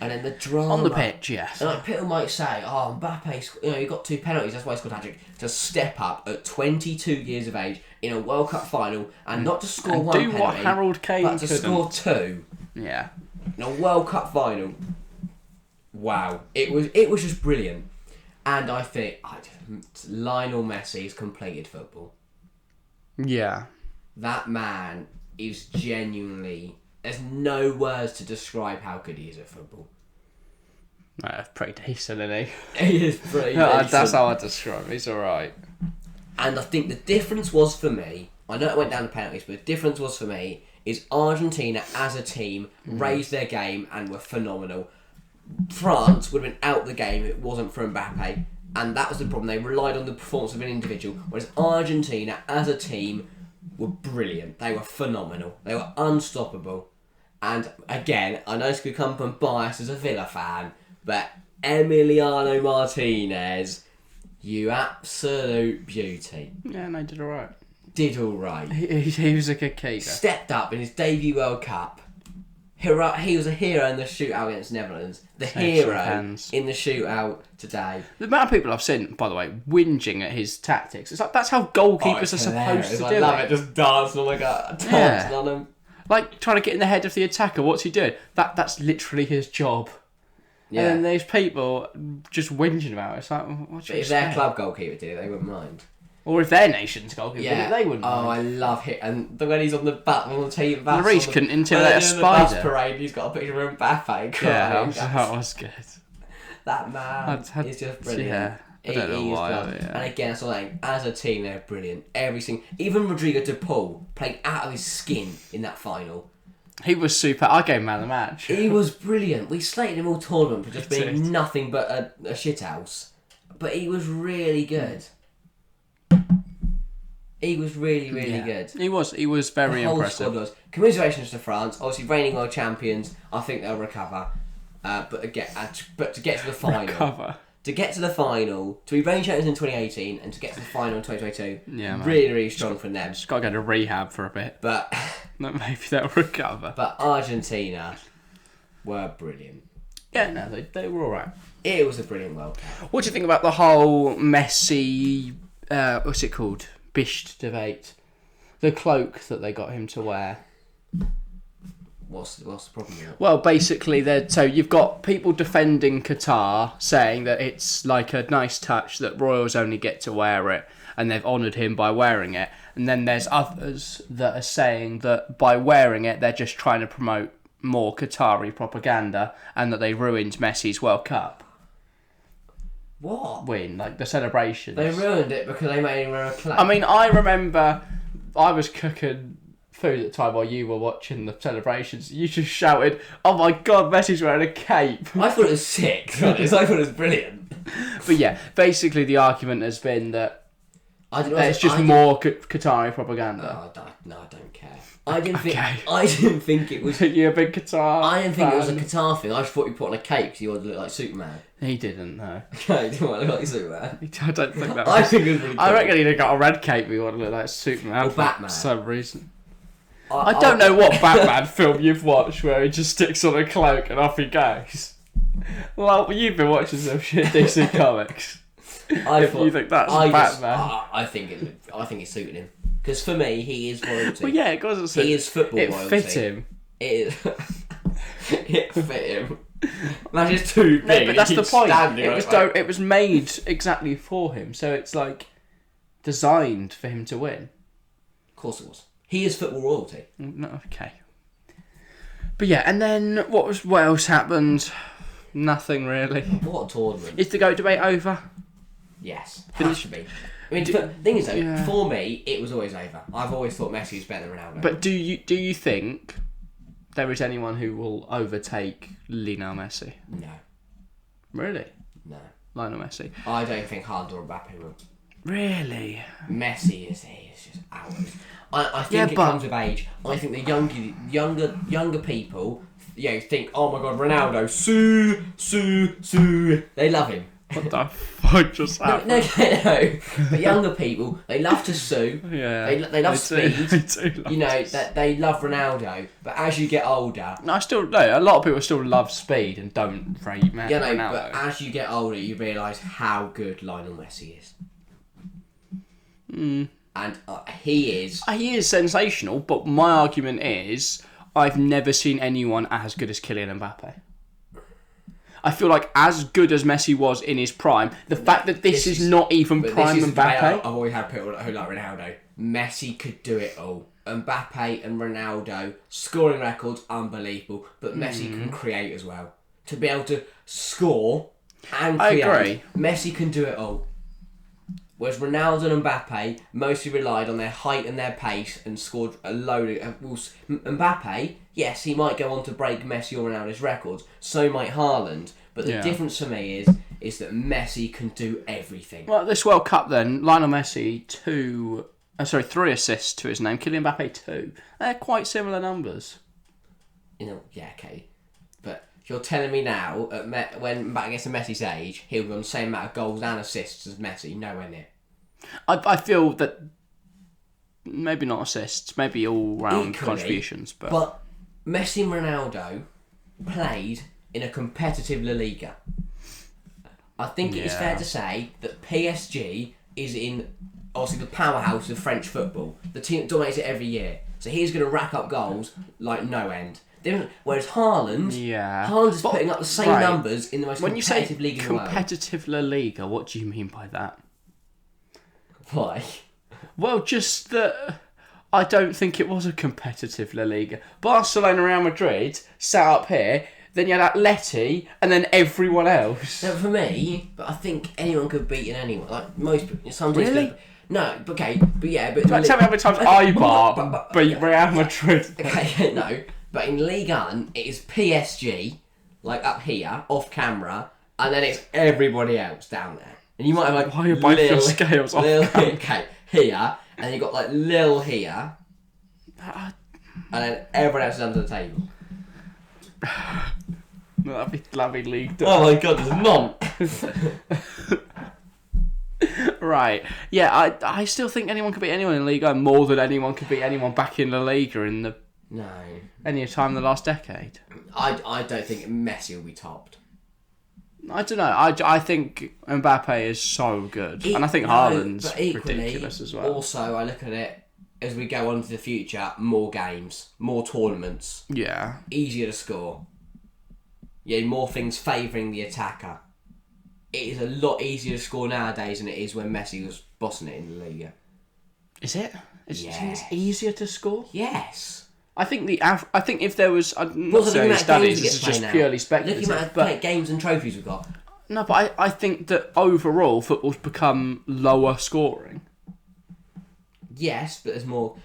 And then the drama on the pitch, yes. And like people might say, "Oh, Mbappé, he got 2 penalties. That's why he scored a hat-trick." To step up at 22 years of age in a World Cup final and not to score and 1 do penalty, what Harold Kane but to score 2. Yeah. In a World Cup final. Wow, it was just brilliant, and I think Lionel Messi has completed football. Yeah. That man is genuinely... There's no words to describe how good he is at football. Pretty decent, isn't he? He is pretty decent. That's how I describe him. He's alright. And I think the difference was for me... I know it went down to penalties, but the difference was for me is Argentina as a team raised their game and were phenomenal. France would have been out the game if it wasn't for Mbappé. And that was the problem. They relied on the performance of an individual. Whereas Argentina as a team... were brilliant. They were phenomenal. They were unstoppable. And again, I know this could come from bias as a Villa fan, but Emiliano Martinez, you absolute beauty. Yeah, no, did alright. Did alright. He was a good keeper. Stepped up in his debut World Cup. He was a hero in the shootout against Netherlands. The hero in the shootout today. The amount of people I've seen, by the way, whinging at his tactics. It's like that's how goalkeepers are supposed to do it. I love it. Just dancing on dancing on them. Like trying to get in the head of the attacker. What's he doing? That's literally his job. Yeah. And then there's people just whinging about it. It's like, what do you expect? If their club goalkeeper did it, they wouldn't mind. Or if their nation's goalkeeper did it, they wouldn't mind. Oh, I love it. And when he's on the team bus. Lloris couldn't intimidate a spider. The bus parade, he's got a picture of Mbappé. Yeah, that was good. That man is just brilliant. Yeah. I don't know why. And again, that's what I'm saying. As a team, they're brilliant. Even Rodrigo De Paul played out of his skin in that final. He was super. I gave him man of the match. He was brilliant. We slated him all tournament for just being nothing but a shithouse. But he was really good. He was really, really good. He was very impressive. Squad was. Commiserations to France. Obviously, reigning world champions. I think they'll recover. But to get to the final. To get to the final, to be reigning champions in 2018 and to get to the final in 2022, really, really strong for them. Just got to go to rehab for a bit. But maybe they'll recover. But Argentina were brilliant. Yeah, no, they were alright. It was a brilliant World Cup. What do you think about the whole Messi, what's it called? bisht debate. The cloak that they got him to wear. What's the problem with it? Well, basically, so you've got people defending Qatar, saying that it's like a nice touch that royals only get to wear it, and they've honoured him by wearing it. And then there's others that are saying that by wearing it, they're just trying to promote more Qatari propaganda, and that they ruined Messi's World Cup What? win, like the celebrations. They ruined it because they made him wear a cloak. I mean, I remember I was cooking food at the time while you were watching the celebrations. You just shouted, "Oh my God, Messi's wearing a cape!" I thought it was sick. I thought it was brilliant. But yeah, basically the argument has been that it's just more Qatari propaganda. Oh, I don't care. I didn't think it was. You're a big Qatar. I didn't think it was a Qatar thing. I just thought you put on a cape because you wanted to look like Superman. He didn't, no. Okay, didn't want to look like Superman. I don't think that. I think it was really cool. I reckon he'd have got a red cape. We want to look like Superman or Batman for some reason. I don't know what Batman film you've watched where he just sticks on a cloak and off he goes. Well, you've been watching some shit DC Comics. You think that's Batman? I think it suited him because for me he is royalty. Well, yeah, it doesn't suit. He is football royalty. It fit him. It fit him. Imagine it's too big. No, but that's the point. It It was made exactly for him, so it's like designed for him to win. Of course it was. He is football royalty. No, okay. But yeah, and then what else happened? Nothing really. What a tournament. Is the GOAT debate over? Yes. Has to be. I mean, the thing is though, for me, it was always over. I've always thought Messi was better than Ronaldo. But do you think there is anyone who will overtake Lionel Messi? No. Really? No. Lionel Messi? I don't think Haaland or Mbappé will. Really? Messi is just ours. I think it comes with age. I think the younger people, think, oh my God, Ronaldo, Sue. They love him. What the fuck just happened? No. But younger people, they love to sue. Yeah. They love speed. They do love They love Ronaldo. But as you get older, a lot of people still love speed and don't rate Ronaldo. But as you get older, you realise how good Lionel Messi is. And he is. He is sensational, but my argument is I've never seen anyone as good as Kylian Mbappé. I feel like as good as Messi was in his prime, the fact that this is not even prime Mbappé. I've always had people who like Ronaldo. Messi could do it all. Mbappé and Ronaldo, scoring records, unbelievable. But Messi can create as well. To be able to score and create. I agree. Messi can do it all. Whereas Ronaldo and Mbappé mostly relied on their height and their pace and scored a load of... Mbappé, yes, he might go on to break Messi or Ronaldo's records. So might Haaland. But the difference for me is that Messi can do everything. Well, this World Cup then, Lionel Messi, 3 assists to his name. Kylian Mbappé, 2. They're quite similar numbers. Yeah, okay. But you're telling me now, when back against Messi's age, he'll be on the same amount of goals and assists as Messi, nowhere near. I feel that maybe not assists, maybe all-round contributions. But Messi and Ronaldo played in a competitive La Liga. I think it is fair to say that PSG is in, obviously, the powerhouse of French football. The team that dominates it every year. So he's going to rack up goals like no end. Whereas Haaland is putting up the same numbers in the most competitive league in the world. When you say competitive La Liga, what do you mean by that? Why? Well, just that I don't think it was a competitive La Liga. Barcelona, Real Madrid sat up here, then you had Atleti, and then everyone else. No, for me, but I think anyone could beat anyone. Like most, some teams. Really? No, okay, but yeah, but tell me how many times Eibar beat Real Madrid. Okay, no. But in Ligue 1, it is PSG, like up here, off camera, and then it's everybody else down there. And you might have like... Why are you both your scales off camera? Okay, here, and you've got like Lille here, and then everyone else is under the table. That'd be League. Oh my God, there's none! Right. Yeah, I still think anyone could beat anyone in Liga more than anyone could beat anyone back in La Liga in the... No. Any time in the last decade. I don't think Messi will be topped. I don't know. I think Mbappe is so good, and I think Haaland's ridiculous as well. Also, I look at it as we go on to the future. More games, more tournaments. Yeah. Easier to score. Yeah, more things favouring the attacker. It is a lot easier to score nowadays than it is when Messi was bossing it in the Liga. Is it? Yes. It's easier to score? Yes. I think if there was, I'm not saying studies, this is just purely speculative. Look at the amount of games and trophies we've got. No, but I think that overall football's become lower scoring. Yes, but there's more.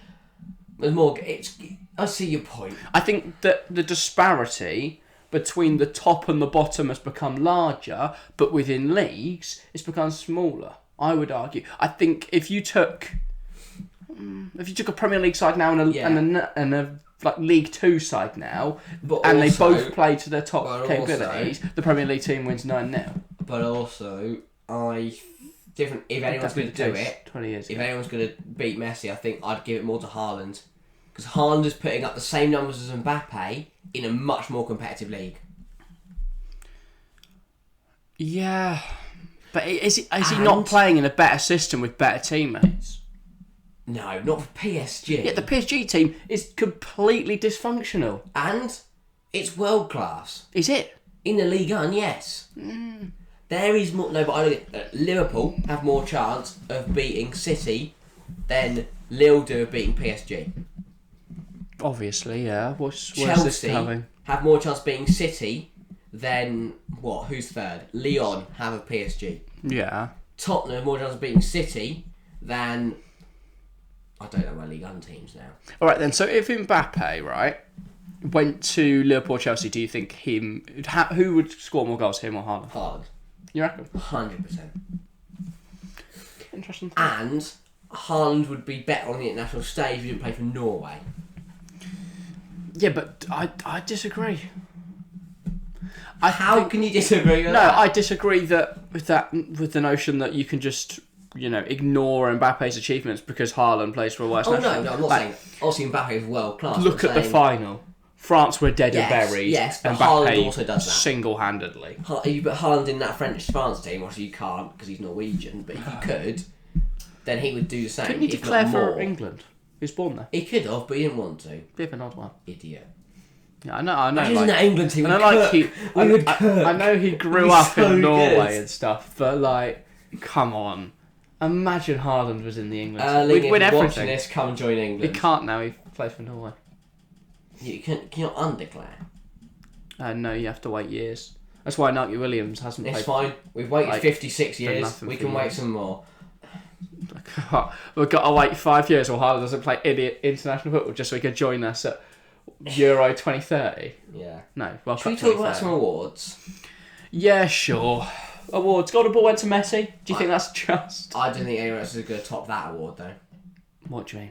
I see your point. I think that the disparity between the top and the bottom has become larger, but within leagues it's become smaller. I would argue. I think if you took a Premier League side now and a like League Two side now, and they both play to their top capabilities, the Premier League team wins 9-0. But also, if anyone's going to do it, 20 years if ago. anyone's going to beat Messi, I think I'd give it more to Haaland. Because Haaland is putting up the same numbers as Mbappe in a much more competitive league. Yeah. But is he not playing in a better system with better teammates? No, not for PSG. Yeah, the PSG team is completely dysfunctional. And it's world class. Is it? In the Ligue 1, yes. There is more. No, but I look at Liverpool have more chance of beating City than Lille do of beating PSG. Obviously, yeah. Where's Chelsea this coming? have more chance of beating City than what? Who's third? Lyon have of PSG. Yeah. Tottenham have more chance of beating City than. I don't know my Ligue 1 teams now. All right then. So if Mbappe, right, went to Liverpool, Chelsea, do you think who would score more goals, him or Haaland? Haaland. You reckon? 100%. Interesting. And Haaland would be better on the international stage if he didn't play for Norway. Yeah, but I disagree. How can you disagree with that? No, I disagree with the notion that you can just ignore Mbappe's achievements because Haaland plays for a worse national. No, I'm not saying. Obviously, Mbappe is world class. Look at the final. France were dead and buried. Yes, but Mbappe Haaland also does that single-handedly. You put Haaland in that French France team, obviously you can't because he's Norwegian. But if you could, then he would do the same. Couldn't he declare for England? He was born there. He could have, but he didn't want to. Bit of an odd one. Idiot. Yeah, I know. He's in that England team. I know he grew up in Norway and stuff, but come on. Imagine Haaland was in the England team. We'd win everything. Watching this, come join England. He can't now. He plays for Norway. Can you not undeclare? No, you have to wait years. That's why Nike Williams hasn't played. It's fine. We've waited 56 years. We can wait some more. We've got to wait 5 years while Haaland doesn't play any international football just so he can join us at Euro 2030. Yeah. No. Well, should we talk about some awards? Yeah, sure. Awards. Golden Ball went to Messi. Do you think that's just? I don't think anyone else is going to top that award though. What do you mean?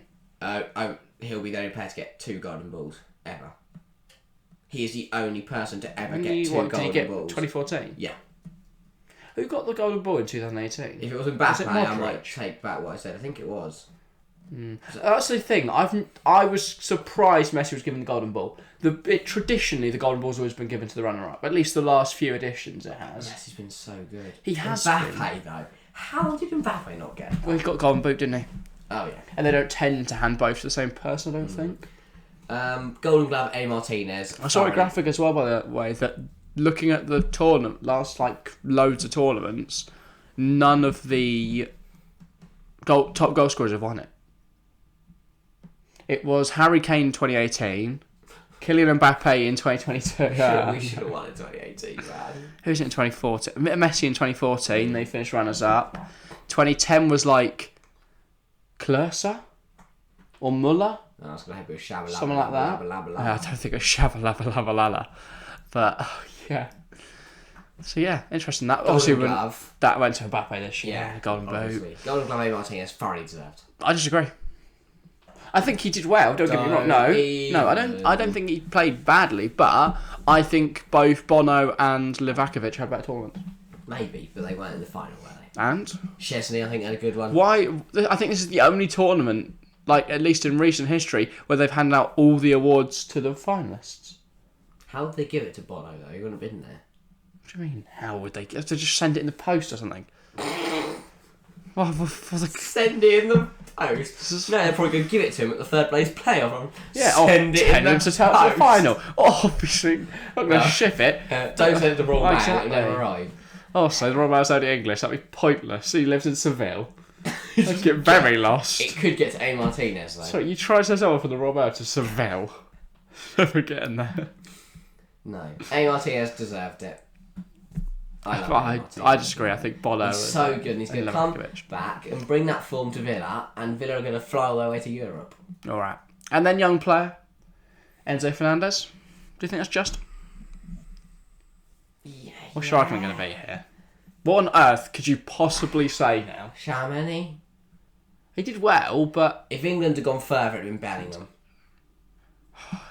He'll be the only player to get 2 Golden Balls ever. He is the only person to ever get 2 Golden Balls. Did he get 2014? Yeah. Who got the Golden Ball in 2018? If it was Mbappe, I might take back what I said. I think it was. That's the thing. I was surprised Messi was given the Golden Ball. Traditionally, the Golden Ball's always been given to the runner-up. At least the last few editions, it has. Messi's been so good. He has Mbappe, though. How did Mbappe not get that? Well, he got Golden Boot, didn't he? Oh, yeah. And they don't tend to hand both to the same person, I don't think. Golden Glove, A. Martinez. I saw a graphic as well, by the way, that looking at the tournament, last loads of tournaments, none of the top goal scorers have won it. It was Harry Kane in 2018, Kylian Mbappe in 2022. We should have won in 2018, man. Who's it in 2014? Messi in 2014, they finished runners-up. 2010 was Klursa or Muller. I was going to have a Shabba something like that. I don't think it was Shabba. But yeah. So yeah, interesting. That obviously that went to Mbappe this year. Yeah, Golden Boot. Golden Glove, A. Martinez, thoroughly deserved. I disagree. I think he did well. Don't get me wrong. No, I don't think he played badly. But I think both Bono and Livakovic had better tournaments. Maybe, but they weren't in the final, were they? And Szczesny, I think, had a good one. Why? I think this is the only tournament, at least in recent history, where they've handed out all the awards to the finalists. How did they give it to Bono though? He wouldn't have been there. do you mean? How would they get? They just send it in the post or something? Send it in the post. No, they're probably going to give it to him at the third place playoff. Yeah, send it in the to tell post. the final. Obviously, not going to ship it. Don't send the wrong man. Exactly. It'll never arrive. Also, the wrong man's only English. That'd be pointless. He lives in Seville. I'd get very lost. It could get to A. Martinez though. Sorry, you tried to send someone from the wrong man to Seville. Never getting there. No, A. Martinez deserved it. I disagree. I think Bono is so good, and he's going to come Leverkusen. back and bring that form to Villa, and Villa are going to fly all their way to Europe. All right, and then young player Enzo Fernandez. Do you think that's just? Yeah. What's your argument going to be here? What on earth could you possibly say now? Shamani. He did well, but if England had gone further, it'd been Bellingham.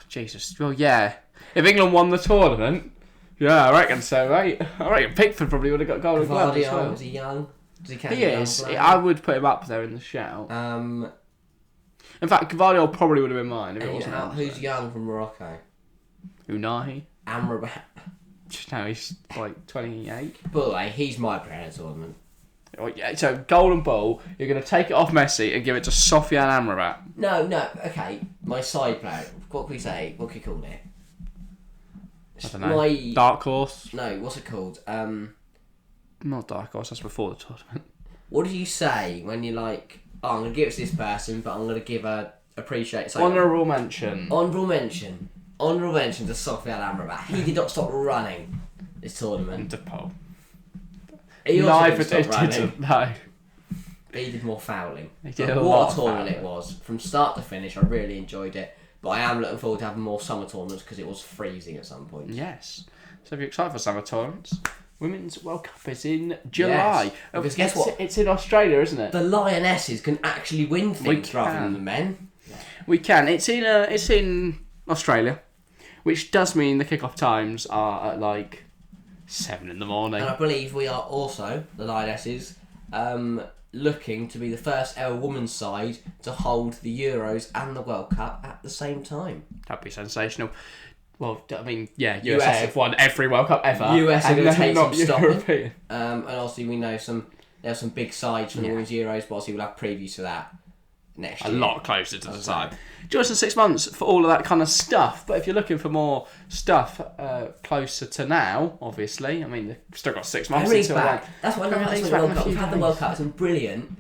Jesus. Well, yeah. If England won the tournament. Yeah, I reckon so, right? I reckon Pickford probably would have got Golden Glove as well. Is he young? Does he count? He is. I would put him up there in the shout. In fact, Gvardiol probably would have been mine if it wasn't. Who's young from Morocco? Unahi. Amrabat. No, he's like 28. By the way, he's my player in the tournament. Oh, yeah, so Golden Ball, you're going to take it off Messi and give it to Sofian Amrabat. No, okay. My side player. What can we say? What can we call it? I don't know. Dark Horse? No, what's it called? Not Dark Horse, that's before the tournament. What do you say when you're like, oh, I'm going to give it to this person, but I'm going to give her appreciate... Honourable mention. Honourable mention to Sofian Amrabat. He did not stop running this tournament. And De Paul. He also Neither didn't stop running. No. He did more fouling. He did What a tournament it was. From start to finish, I really enjoyed it. But I am looking forward to having more summer tournaments because it was freezing at some point. Yes. So if you're excited for summer tournaments, Women's World Cup is in July. Yes. Because guess what? It's in Australia, isn't it? The Lionesses can actually win things rather than the men. We can. It's in Australia, which does mean the kickoff times are at like 7 in the morning. And I believe we are also, the Lionesses, looking to be the first ever women's side to hold the Euros and the World Cup at the same time. That'd be sensational. Well, I mean, yeah, USA have won every World Cup ever. US are going to take some stopping. European. And obviously we know there's some big sides from the women's Euros, but obviously we'll have previews to that next year. A lot closer to the time. Join us in 6 months for all of that kind of stuff. But if you're looking for more stuff closer to now, obviously, I mean, they've still got 6 months until then. That's what I love about the World Cup. We've had the World Cup, it's been brilliant.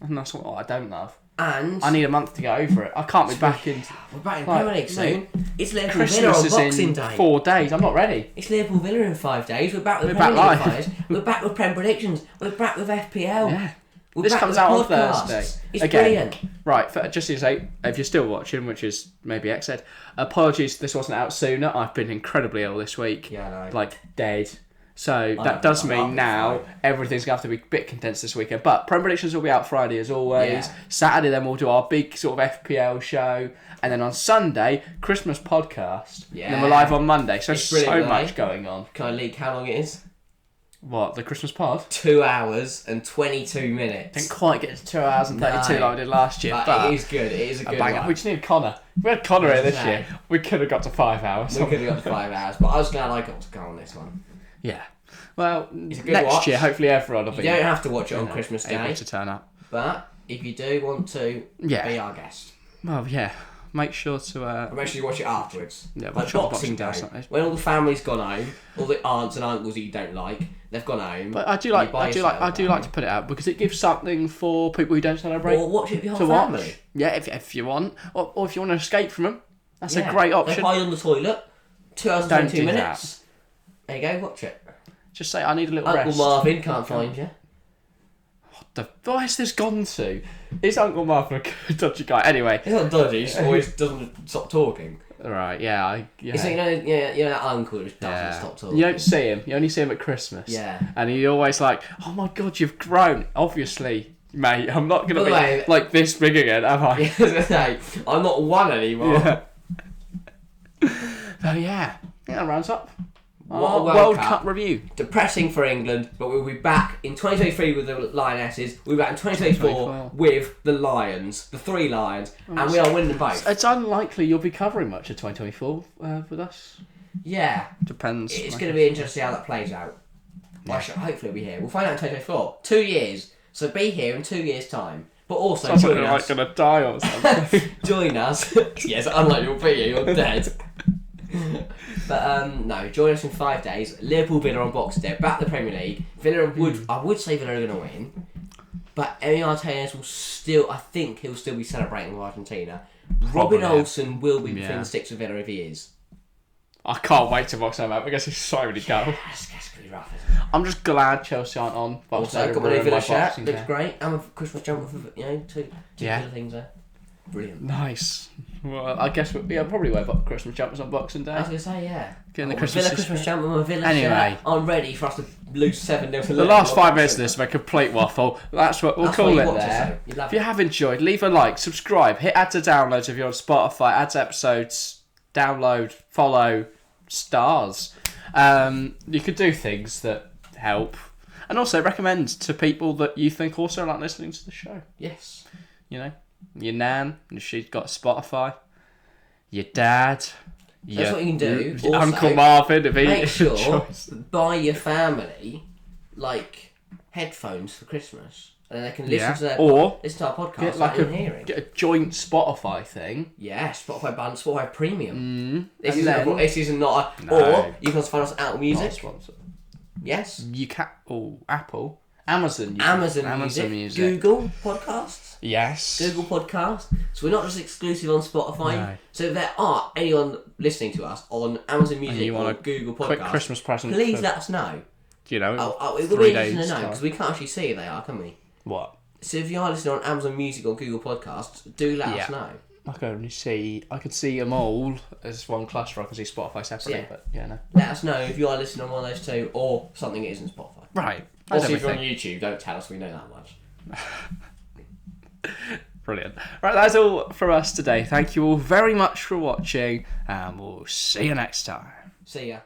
And that's what I don't love. And I need a month to get over it. I can't be back in. We're back in Premier League soon. It's Liverpool Villa Christmas on is Boxing in Day. 4 days. I'm not ready. It's Liverpool Villa in 5 days. We're back with We're Premier back League live. players. We're back with Prem predictions. We're back with FPL. Yeah. We're This back comes with out on podcasts. Thursday. It's Again. brilliant. Right, just to say, if you're still watching, which is maybe X said, apologies this wasn't out sooner. I've been incredibly ill this week. Yeah, I know. Like, dead. So that does mean now everything's going to have to be a bit condensed this weekend. But Prem Predictions will be out Friday as always. Yeah. Saturday then we'll do our big sort of FPL show. And then on Sunday, Christmas podcast. Yeah. And then we're live on Monday. So It's so brilliant, much mate. going on. Can I leak how long it is? What, the Christmas pod? 2 hours and 22 minutes. Didn't quite get to 2 hours and 32 like we did last year. But it is good. It is a good banger. one. We just need Connor. If we had Connor here this year, we could have got to 5 hours. We could have got to 5 hours. But I was glad I got to go on this one. Yeah. Well, It's a good next watch. year, hopefully everyone will be You don't have to watch it on Christmas Day. able to turn up. But if you do want to, be our guest. Well, yeah. Make sure to... But make sure you watch it afterwards. Yeah, like watch it on Boxing Boxing Day Day. or something. When all the family's gone home, all the aunts and uncles that you don't like, they've gone home. But I do like to put it out because it gives something for people who don't celebrate. Or watch it with your whole to watch. family. Yeah, if you want. Or if you want to escape from them. That's a great option. They hide on the toilet. 2 hours and Don't 22 do minutes. There you go, watch it. Just say, I need a little Uncle rest. Marvin can't find you. Where's this gone to? Is Uncle Marvin a dodgy guy? Anyway. He's not dodgy, he just always doesn't stop talking. Right, yeah. It's like, you know that uncle who just doesn't stop talking. You don't see him. You only see him at Christmas. Yeah. And he's always like, oh my God, you've grown. Obviously, mate, I'm not going to be like this big again, am I? Yeah, I was going to say, I'm not one anymore. Yeah. So yeah, I think that rounds up. What a World Cup review. Depressing for England, but we'll be back in 2023 with the Lionesses. We'll be back in 2024 with the Lions, the 3 Lions, and we are winning both. It's unlikely you'll be covering much of 2024 with us. Yeah. Depends. It's going to be interesting to see how that plays out. Yeah. Hopefully we'll be here. We'll find out in 2024. 2 years. So be here in 2 years' time. But also Sounds join like us. you're going to die or something. Join us. Yes, unlike you'll be here, you're dead. But no, join us in 5 days. Liverpool Villa on Boxing Day. Back to the Premier League. I would say Villa are going to win. But Emi Martinez will still, I think he'll still be celebrating with Argentina. Robin Olsen will be between the sticks with Villa if he is. I can't wait to watch that match because he's so many goals. That's going to be rough, isn't it? I'm just glad Chelsea aren't on. Also, got my new Villa shirt. Looks great. And a Christmas jumper for, two Villa things there. Brilliant. Nice. Well, I guess probably wear Christmas jumpers on Boxing Day. I was going to say, yeah. Getting the Christmas jumper and a Villa shirt. I'm ready for us to lose 7-0 to the last 5 minutes of this were a complete waffle. That's what we'll call it there. If you have enjoyed, leave a like, subscribe, hit add to downloads if you're on Spotify, add to episodes, download, follow, stars. You could do things that help. And also recommend to people that you think also like listening to the show. Yes. You know, your nan, if she's got Spotify, your dad. That's what you can do. Your Also, Uncle Marvin, if he make sure buy your family like headphones for Christmas, and then they can listen to listen to our podcast get a joint Spotify thing. Yeah, Spotify band, Spotify Premium. This isn't not a, or you can find us at Apple Music. Not sponsor. Yes. You can. Apple. Amazon Music. Google Podcasts. Yes. Google Podcasts. So we're not just exclusive on Spotify. No. So if there are anyone listening to us on Amazon Music or Google Podcasts, quick Christmas present, please let us know. You know, it would be interesting to know because we can't actually see if they are, can we? What? So if you are listening on Amazon Music or Google Podcasts, do let us know. I can see them all as one cluster. I can see Spotify separately, but no. Let us know if you are listening on one of those two or something that isn't Spotify. Right. Also, if you're on YouTube, don't tell us we know that much. Brilliant. Right, that's all for us today. Thank you all very much for watching, and we'll see you next time. See ya.